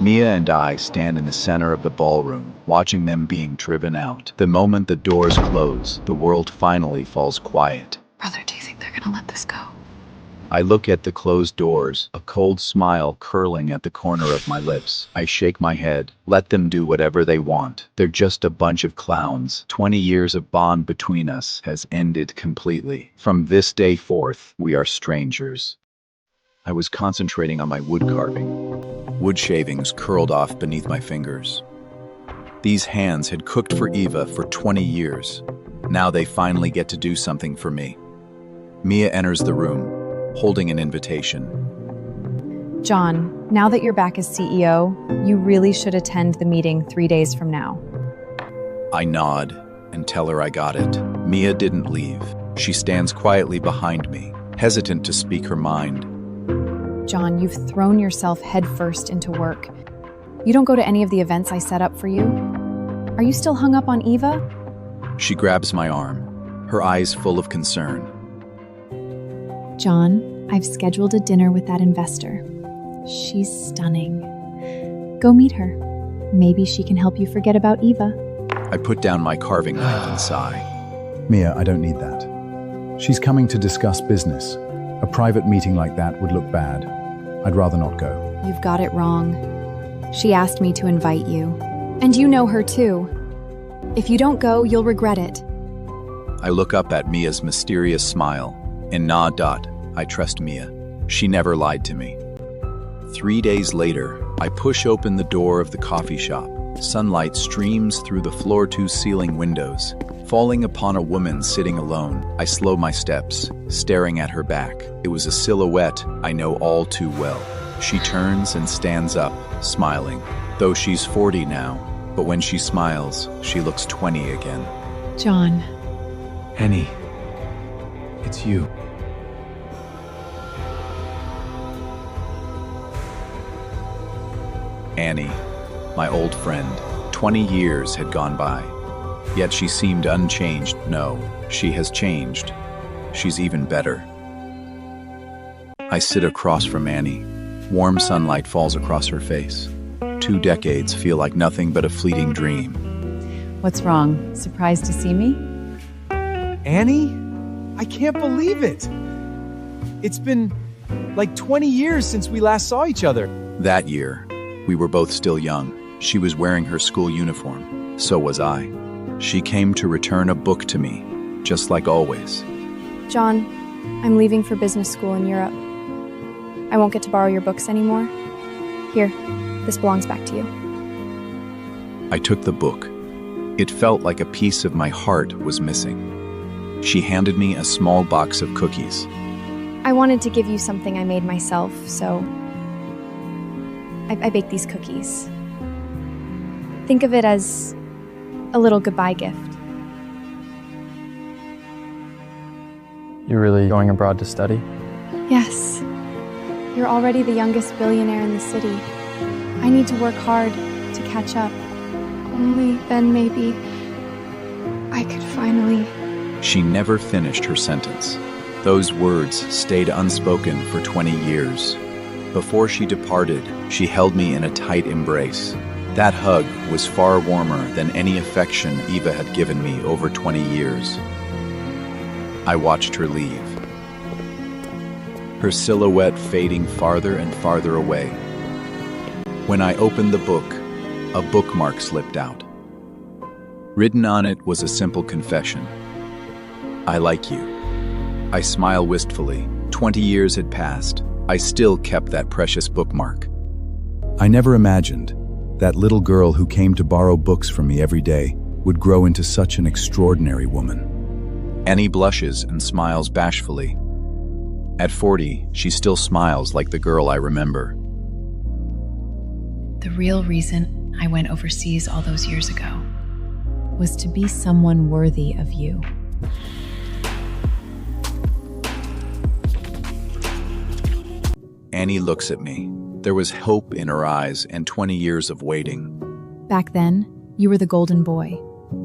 Mia and I stand in the center of the ballroom, watching them being driven out. The moment the doors close, the world finally falls quiet. Brother, do you think they're gonna let this go? I look at the closed doors, a cold smile curling at the corner of my lips. I shake my head. Let them do whatever they want. They're just a bunch of clowns. 20 years of bond between us has ended completely. From this day forth, we are strangers. I was concentrating on my wood carving. Wood shavings curled off beneath my fingers. These hands had cooked for Eva for 20 years. Now they finally get to do something for me. Mia enters the room, holding an invitation. John, now that you're back as CEO, you really should attend the meeting 3 days from now. I nod and tell her I got it. Mia didn't leave. She stands quietly behind me, hesitant to speak her mind. John, you've thrown yourself headfirst into work. You don't go to any of the events I set up for you. Are you still hung up on Eva? She grabs my arm, her eyes full of concern. John, I've scheduled a dinner with that investor. She's stunning. Go meet her. Maybe she can help you forget about Eva. I put down my carving knife and sigh. Mia, I don't need that. She's coming to discuss business. A private meeting like that would look bad. I'd rather not go. You've got it wrong. She asked me to invite you. And you know her too. If you don't go, you'll regret it. I look up at Mia's mysterious smile and nod. I trust Mia. She never lied to me. 3 days later, I push open the door of the coffee shop. Sunlight streams through the floor-to-ceiling windows. Falling upon a woman sitting alone, I slow my steps, staring at her back. It was a silhouette I know all too well. She turns and stands up, smiling. Though she's 40 now, but when she smiles, she looks 20 again. John. Annie, it's you. Annie, my old friend. 20 years had gone by. Yet she seemed unchanged. No, she has changed. She's even better. I sit across from Annie. Warm sunlight falls across her face. 2 decades feel like nothing but a fleeting dream. What's wrong? Surprised to see me? Annie? I can't believe it. It's been like 20 years since we last saw each other. That year, we were both still young. She was wearing her school uniform. So was I. She came to return a book to me, just like always. John, I'm leaving for business school in Europe. I won't get to borrow your books anymore. Here, this belongs back to you. I took the book. It felt like a piece of my heart was missing. She handed me a small box of cookies. I wanted to give you something I made myself, so I baked these cookies. Think of it as a little goodbye gift. You're really going abroad to study? Yes. You're already the youngest billionaire in the city. I need to work hard to catch up. Only then maybe I could finally... She never finished her sentence. Those words stayed unspoken for 20 years. Before she departed, she held me in a tight embrace. That hug was far warmer than any affection Eva had given me over 20 years. I watched her leave, her silhouette fading farther and farther away. When I opened the book, a bookmark slipped out. Written on it was a simple confession. I like you. I smile wistfully. 20 years had passed. I still kept that precious bookmark. I never imagined that little girl who came to borrow books from me every day would grow into such an extraordinary woman. Annie blushes and smiles bashfully. At 40, she still smiles like the girl I remember. The real reason I went overseas all those years ago was to be someone worthy of you. Annie looks at me. There was hope in her eyes and 20 years of waiting. Back then, you were the golden boy.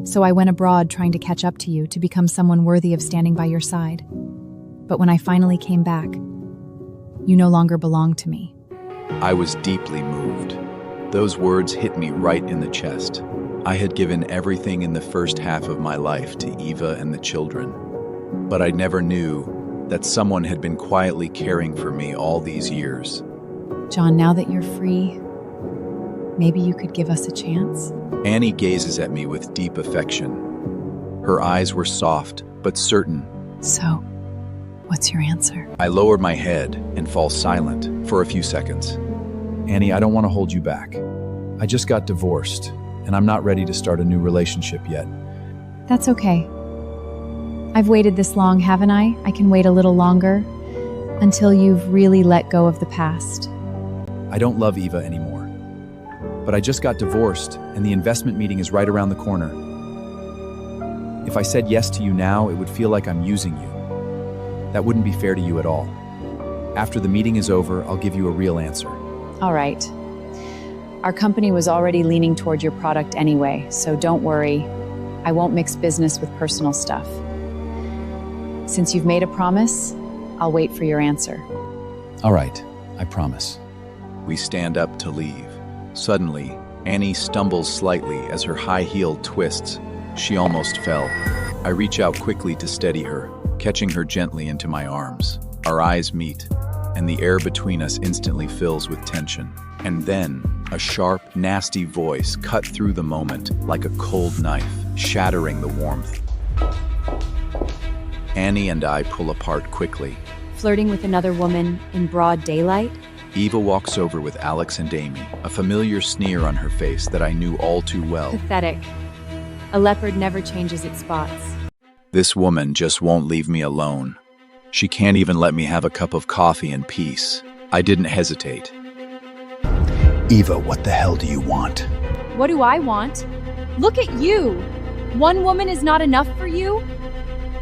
So I went abroad trying to catch up to you to become someone worthy of standing by your side. But when I finally came back, you no longer belonged to me. I was deeply moved. Those words hit me right in the chest. I had given everything in the first half of my life to Eva and the children. But I never knew that someone had been quietly caring for me all these years. John, now that you're free, maybe you could give us a chance? Annie gazes at me with deep affection. Her eyes were soft, but certain. So, what's your answer? I lower my head and fall silent for a few seconds. Annie, I don't want to hold you back. I just got divorced, and I'm not ready to start a new relationship yet. That's okay. I've waited this long, haven't I? I can wait a little longer until you've really let go of the past. I don't love Eva anymore. But I just got divorced, and the investment meeting is right around the corner. If I said yes to you now, it would feel like I'm using you. That wouldn't be fair to you at all. After the meeting is over, I'll give you a real answer. All right. Our company was already leaning toward your product anyway, so don't worry. I won't mix business with personal stuff. Since you've made a promise, I'll wait for your answer. All right, I promise. We stand up to leave. Suddenly, Annie stumbles slightly as her high heel twists. She almost fell. I reach out quickly to steady her, catching her gently into my arms. Our eyes meet, and the air between us instantly fills with tension. And then, a sharp, nasty voice cut through the moment like a cold knife, shattering the warmth. Annie and I pull apart quickly. Flirting with another woman in broad daylight? Eva walks over with Alex and Amy, a familiar sneer on her face that I knew all too well. Pathetic. A leopard never changes its spots. This woman just won't leave me alone. She can't even let me have a cup of coffee in peace. I didn't hesitate. Eva, what the hell do you want? What do I want? Look at you! One woman is not enough for you?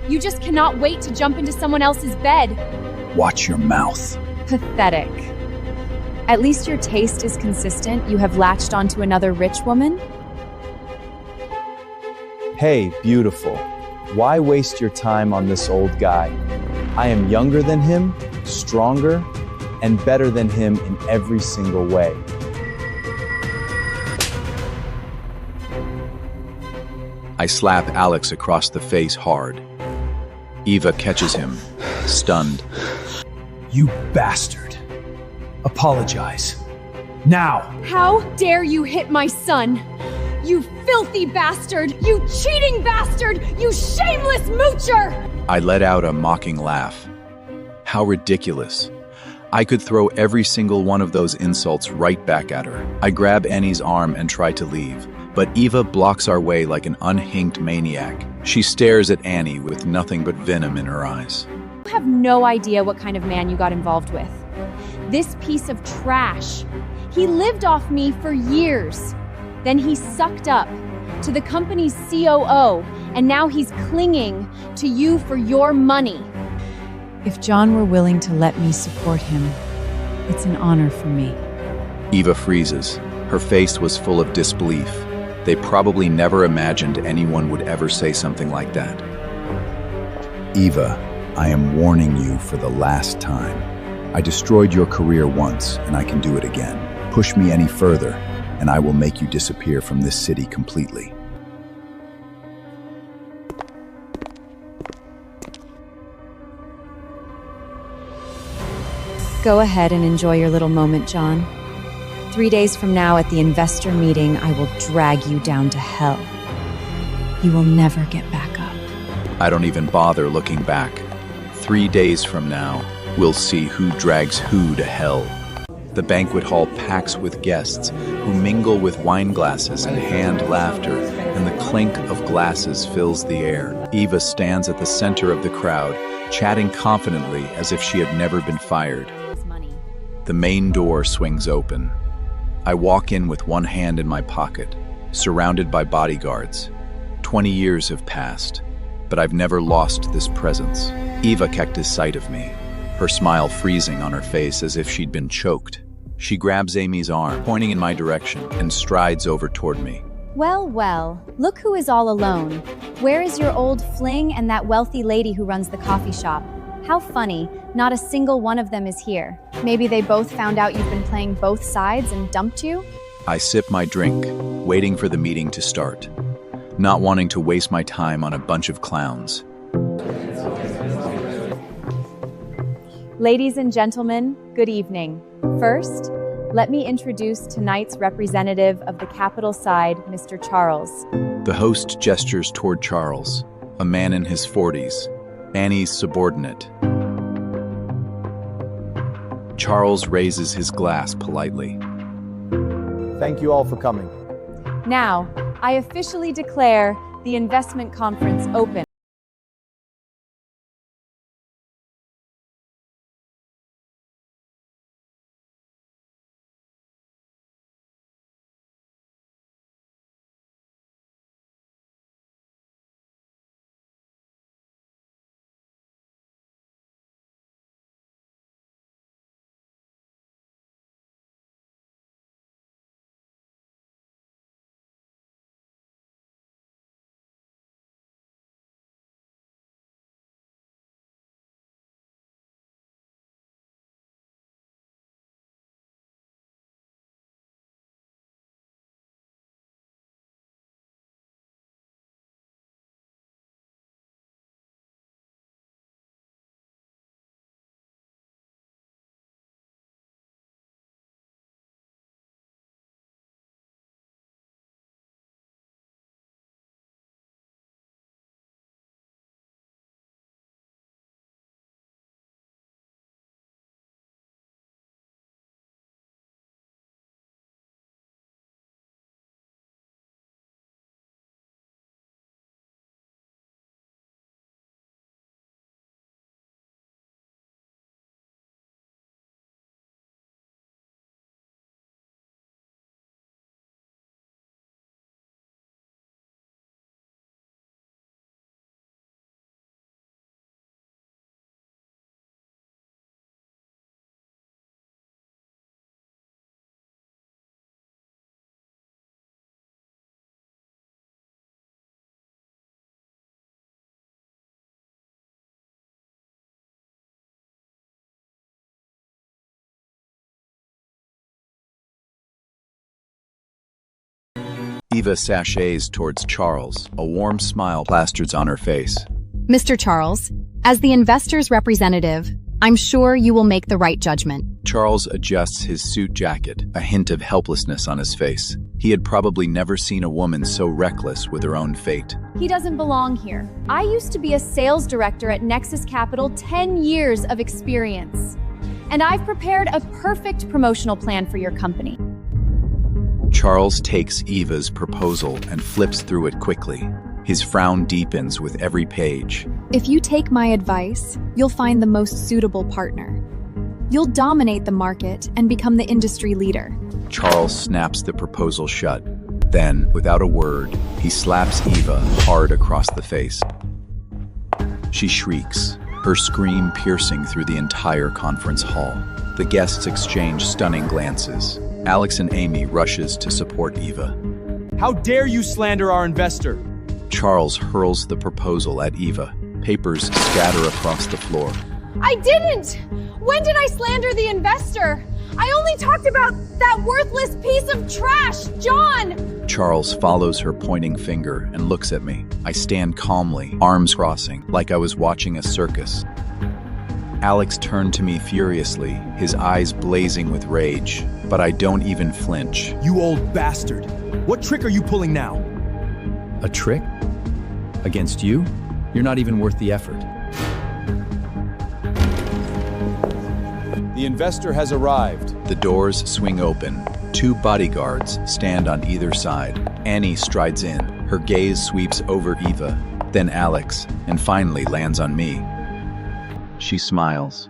You just cannot wait to jump into someone else's bed. Watch your mouth. Pathetic. At least your taste is consistent. You have latched onto another rich woman? Hey, beautiful. Why waste your time on this old guy? I am younger than him, stronger, and better than him in every single way. I slap Alex across the face hard. Eva catches him, stunned. You bastard. Apologize. Now! How dare you hit my son? You filthy bastard! You cheating bastard! You shameless moocher! I let out a mocking laugh. How ridiculous. I could throw every single one of those insults right back at her. I grab Annie's arm and try to leave, but Eva blocks our way like an unhinged maniac. She stares at Annie with nothing but venom in her eyes. You have no idea what kind of man you got involved with. This piece of trash. He lived off me for years. Then he sucked up to the company's COO, and now he's clinging to you for your money. If John were willing to let me support him, it's an honor for me. Eva freezes. Her face was full of disbelief. They probably never imagined anyone would ever say something like that. Eva, I am warning you for the last time. I destroyed your career once, and I can do it again. Push me any further, and I will make you disappear from this city completely. Go ahead and enjoy your little moment, John. 3 days from now at the investor meeting, I will drag you down to hell. You will never get back up. I don't even bother looking back. 3 days from now, we'll see who drags who to hell. The banquet hall packs with guests who mingle with wine glasses and hand laughter, and the clink of glasses fills the air. Eva stands at the center of the crowd, chatting confidently as if she had never been fired. The main door swings open. I walk in with one hand in my pocket, surrounded by bodyguards. 20 years have passed, but I've never lost this presence. Eva catches sight of me, her smile freezing on her face as if she'd been choked. She grabs Amy's arm, pointing in my direction, and strides over toward me. Well, well, look who is all alone. Where is your old fling and that wealthy lady who runs the coffee shop? How funny, not a single one of them is here. Maybe they both found out you've been playing both sides and dumped you? I sip my drink, waiting for the meeting to start, not wanting to waste my time on a bunch of clowns. Ladies and gentlemen, good evening. First, let me introduce tonight's representative of the capital side, Mr. Charles. The host gestures toward Charles, a man in his 40s, Annie's subordinate. Charles raises his glass politely. Thank you all for coming. Now, I officially declare the investment conference open. Eva sachets towards Charles, a warm smile plastered on her face. Mr. Charles, as the investor's representative, I'm sure you will make the right judgment. Charles adjusts his suit jacket, a hint of helplessness on his face. He had probably never seen a woman so reckless with her own fate. He doesn't belong here. I used to be a sales director at Nexus Capital, 10 years of experience. And I've prepared a perfect promotional plan for your company. Charles takes Eva's proposal and flips through it quickly. His frown deepens with every page. If you take my advice, you'll find the most suitable partner. You'll dominate the market and become the industry leader. Charles snaps the proposal shut. Then, without a word, he slaps Eva hard across the face. She shrieks, her scream piercing through the entire conference hall. The guests exchange stunning glances. Alex and Amy rushes to support Eva. How dare you slander our investor? Charles hurls the proposal at Eva. Papers scatter across the floor. I didn't! When did I slander the investor? I only talked about that worthless piece of trash, John! Charles follows her pointing finger and looks at me. I stand calmly, arms crossing, like I was watching a circus. Alex turned to me furiously, his eyes blazing with rage, but I don't even flinch. You old bastard! What trick are you pulling now? A trick? Against you? You're not even worth the effort. The investor has arrived. The doors swing open. Two bodyguards stand on either side. Annie strides in. Her gaze sweeps over Eva, then Alex, and finally lands on me. She smiles,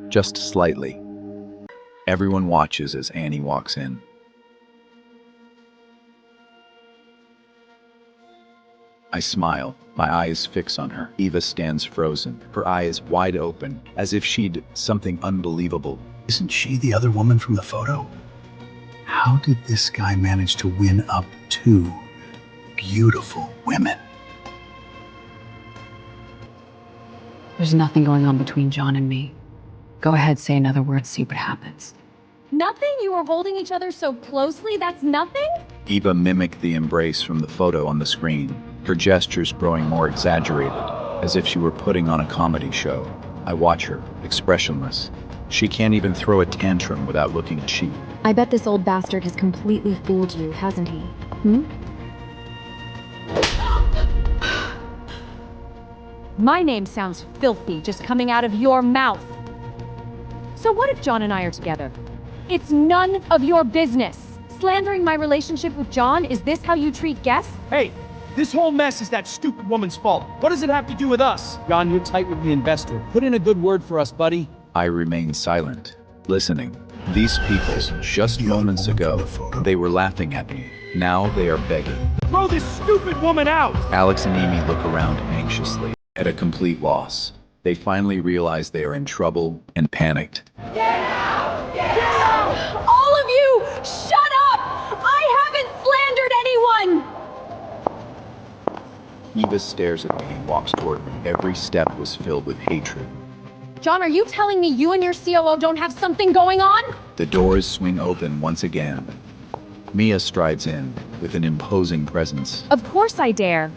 just slightly. Everyone watches as Annie walks in. I smile, my eyes fix on her. Eva stands frozen, her eyes wide open, as if she'd something unbelievable. Isn't she the other woman from the photo? How did this guy manage to win up two beautiful women? There's nothing going on between John and me. Go ahead, say another word, see what happens. Nothing? You were holding each other so closely? That's nothing? Eva mimicked the embrace from the photo on the screen, her gestures growing more exaggerated, as if she were putting on a comedy show. I watch her, expressionless. She can't even throw a tantrum without looking cheap. I bet this old bastard has completely fooled you, hasn't he? My name sounds filthy just coming out of your mouth. So what if John and I are together? It's none of your business. Slandering my relationship with John? Is this how you treat guests? Hey, this whole mess is that stupid woman's fault. What does it have to do with us? John, you're tight with the investor. Put in a good word for us, buddy. I remained silent, listening. These people, just moments ago, they were laughing at me. Now they are begging. Throw this stupid woman out! Alex and Amy look around anxiously, at a complete loss. They finally realize they are in trouble and panicked. Get out! Get out! All of you, shut up! I haven't slandered anyone! Eva stares at me and walks toward me. Every step was filled with hatred. John, are you telling me you and your COO don't have something going on? The doors swing open once again. Mia strides in with an imposing presence. Of course I dare.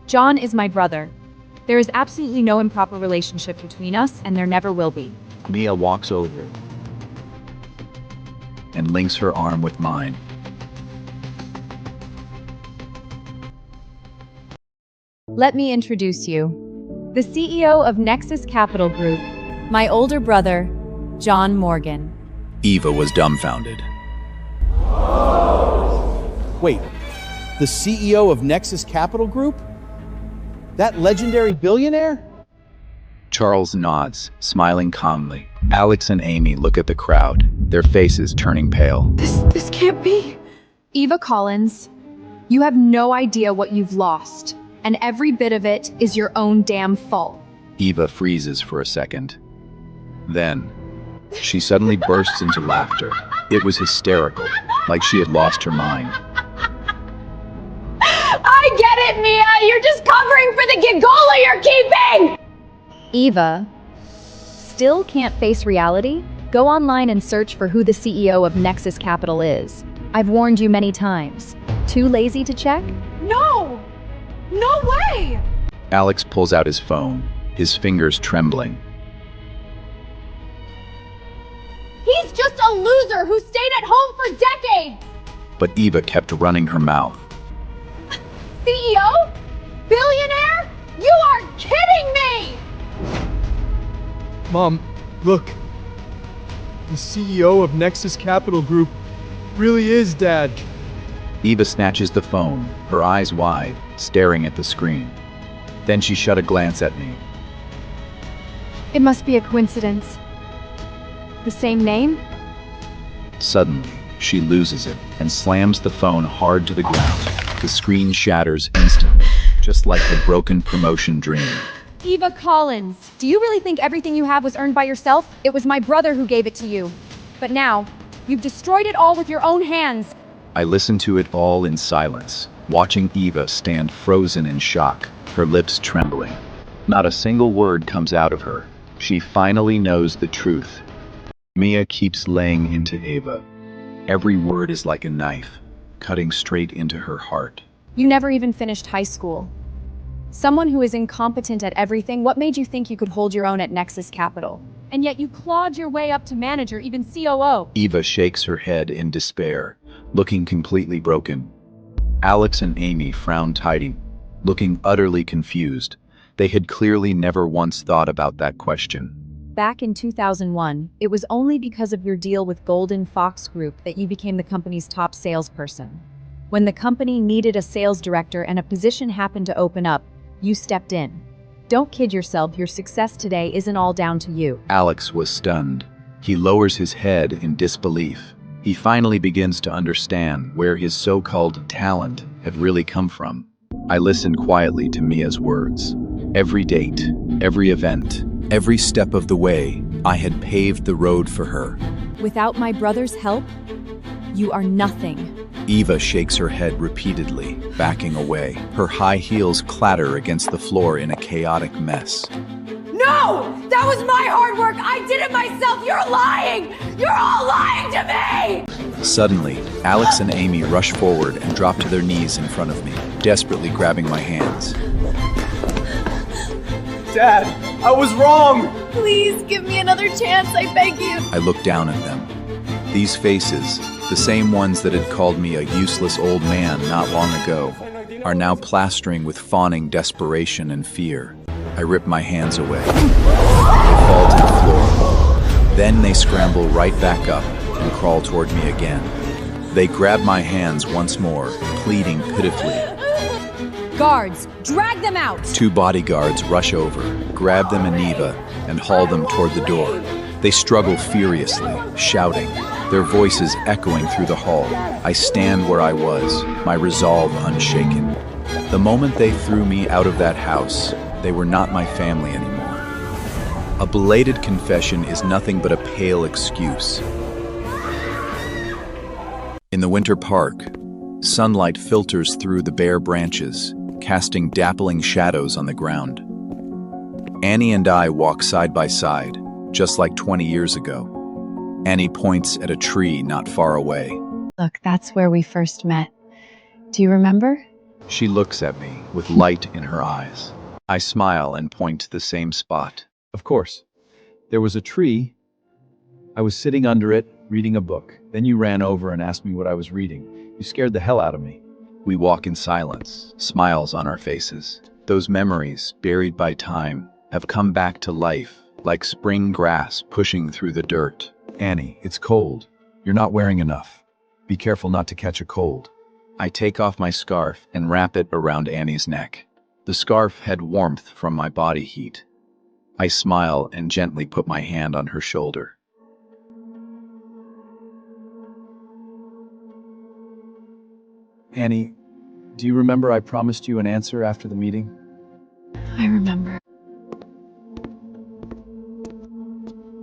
John is my brother. There is absolutely no improper relationship between us, and there never will be. Mia walks over and links her arm with mine. Let me introduce you. The CEO of Nexus Capital Group, my older brother, John Morgan. Eva was dumbfounded. Wait, the CEO of Nexus Capital Group? That legendary billionaire? Charles nods, smiling calmly. Alex and Amy look at the crowd, their faces turning pale. This can't be. Eva Collins, you have no idea what you've lost, and every bit of it is your own damn fault. Eva freezes for a second. Then, she suddenly bursts into laughter. It was hysterical, like she had lost her mind. I get it, Mia! You're just covering for the gigola you're keeping! Eva, still can't face reality? Go online and search for who the CEO of Nexus Capital is. I've warned you many times. Too lazy to check? No! No way! Alex pulls out his phone, his fingers trembling. He's just a loser who stayed at home for decades! But Eva kept running her mouth. CEO? Billionaire? You are kidding me! Mom, look. The CEO of Nexus Capital Group really is Dad. Eva snatches the phone, her eyes wide, staring at the screen. Then she shot a glance at me. It must be a coincidence. The same name? Suddenly, she loses it and slams the phone hard to the ground. The screen shatters instantly, just like a broken promotion dream. Eva Collins, do you really think everything you have was earned by yourself? It was my brother who gave it to you. But now, you've destroyed it all with your own hands. I listened to it all in silence, watching Eva stand frozen in shock, her lips trembling. Not a single word comes out of her. She finally knows the truth. Mia keeps laying into Eva. Every word is like a knife, cutting straight into her heart. You never even finished high school. Someone who is incompetent at everything, what made you think you could hold your own at Nexus Capital? And yet you clawed your way up to manager, even COO. Eva shakes her head in despair, looking completely broken. Alex and Amy frown tightly, looking utterly confused. They had clearly never once thought about that question. Back in 2001, it was only because of your deal with Golden Fox Group that you became the company's top salesperson. When the company needed a sales director and a position happened to open up, you stepped in. Don't kid yourself, your success today isn't all down to you. Alex was stunned. He lowers his head in disbelief. He finally begins to understand where his so-called talent had really come from. I listened quietly to Mia's words. Every date, every event, every step of the way, I had paved the road for her. Without my brother's help, you are nothing. Eva shakes her head repeatedly, backing away. Her high heels clatter against the floor in a chaotic mess. No! That was my hard work! I did it myself! You're lying! You're all lying to me! Suddenly, Alex and Amy rush forward and drop to their knees in front of me, desperately grabbing my hands. Dad, I was wrong! Please give me another chance, I beg you. I look down at them. These faces, the same ones that had called me a useless old man not long ago, are now plastering with fawning desperation and fear. I rip my hands away. They fall to the floor. Then they scramble right back up and crawl toward me again. They grab my hands once more, pleading pitifully. Guards, drag them out! 2 bodyguards rush over, grab them and Eva, and haul them toward the door. They struggle furiously, shouting, their voices echoing through the hall. I stand where I was, my resolve unshaken. The moment they threw me out of that house, they were not my family anymore. A belated confession is nothing but a pale excuse. In the winter park, sunlight filters through the bare branches, casting dappling shadows on the ground. Annie and I walk side by side, just like 20 years ago. Annie points at a tree not far away. Look, that's where we first met. Do you remember? She looks at me with light in her eyes. I smile and point to the same spot. Of course. There was a tree. I was sitting under it, reading a book. Then you ran over and asked me what I was reading. You scared the hell out of me. We walk in silence, smiles on our faces. Those memories, buried by time, have come back to life, like spring grass pushing through the dirt. Annie, it's cold. You're not wearing enough. Be careful not to catch a cold. I take off my scarf and wrap it around Annie's neck. The scarf had warmth from my body heat. I smile and gently put my hand on her shoulder. Annie, do you remember I promised you an answer after the meeting? I remember.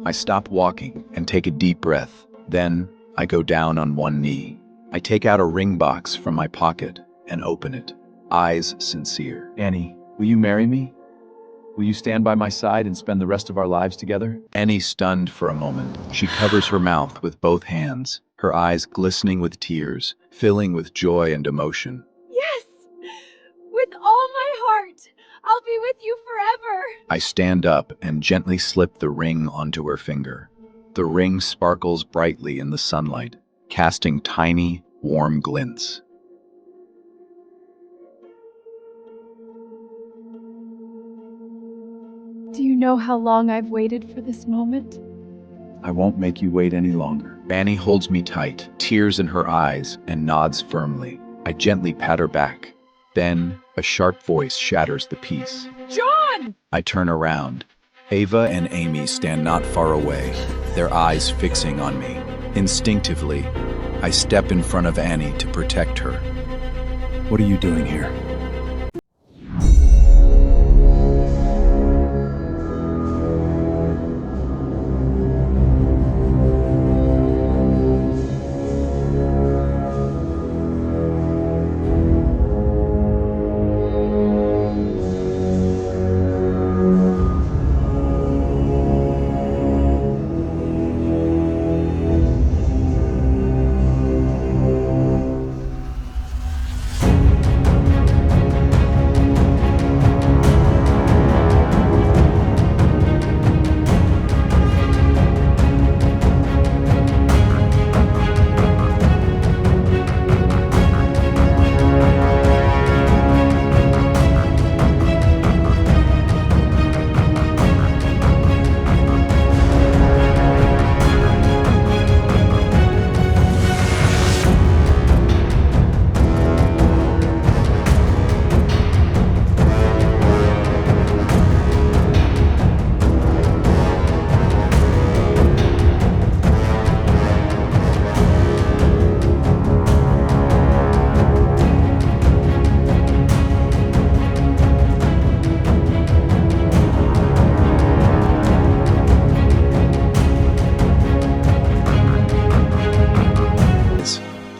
I stop walking and take a deep breath. Then I go down on one knee. I take out a ring box from my pocket and open it, eyes sincere. Annie, will you marry me? Will you stand by my side and spend the rest of our lives together? Annie stunned for a moment. She covers her mouth with both hands, her eyes glistening with tears, filling with joy and emotion. Yes! With all my heart! I'll be with you forever! I stand up and gently slip the ring onto her finger. The ring sparkles brightly in the sunlight, casting tiny, warm glints. Do you know how long I've waited for this moment? I won't make you wait any longer. Annie holds me tight, tears in her eyes, and nods firmly. I gently pat her back. Then, a sharp voice shatters the peace. John! I turn around. Ava and Amy stand not far away, their eyes fixing on me. Instinctively, I step in front of Annie to protect her. What are you doing here?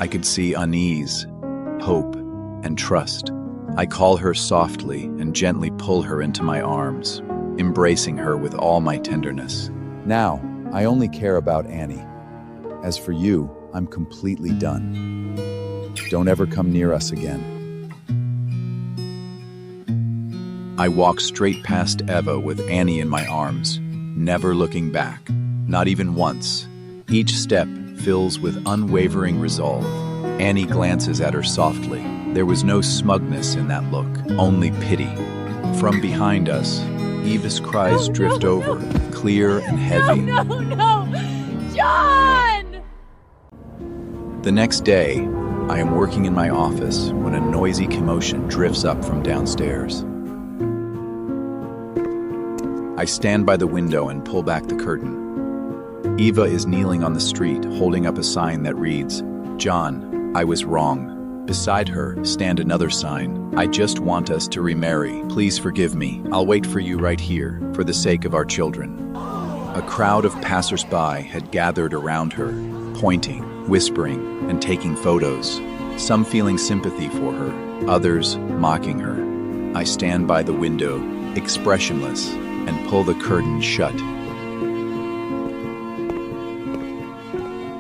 I could see unease, hope, and trust. I call her softly and gently pull her into my arms, embracing her with all my tenderness. Now, I only care about Annie. As for you, I'm completely done. Don't ever come near us again. I walk straight past Eva with Annie in my arms, never looking back, not even once. Each step fills with unwavering resolve. Annie glances at her softly. There was no smugness in that look, only pity. From behind us, Eva's cries drift over, clear and heavy. No! John! The next day, I am working in my office when a noisy commotion drifts up from downstairs. I stand by the window and pull back the curtain. Eva is kneeling on the street, holding up a sign that reads, "John, I was wrong." Beside her, stand another sign, "I just want us to remarry. Please forgive me. I'll wait for you right here, for the sake of our children." A crowd of passers-by had gathered around her, pointing, whispering, and taking photos. Some feeling sympathy for her, others mocking her. I stand by the window, expressionless, and pull the curtain shut.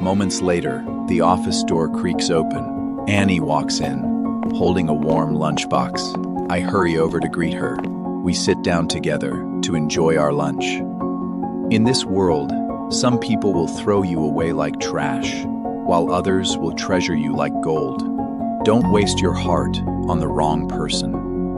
Moments later, the office door creaks open. Annie walks in, holding a warm lunchbox. I hurry over to greet her. We sit down together to enjoy our lunch. In this world, some people will throw you away like trash, while others will treasure you like gold. Don't waste your heart on the wrong person.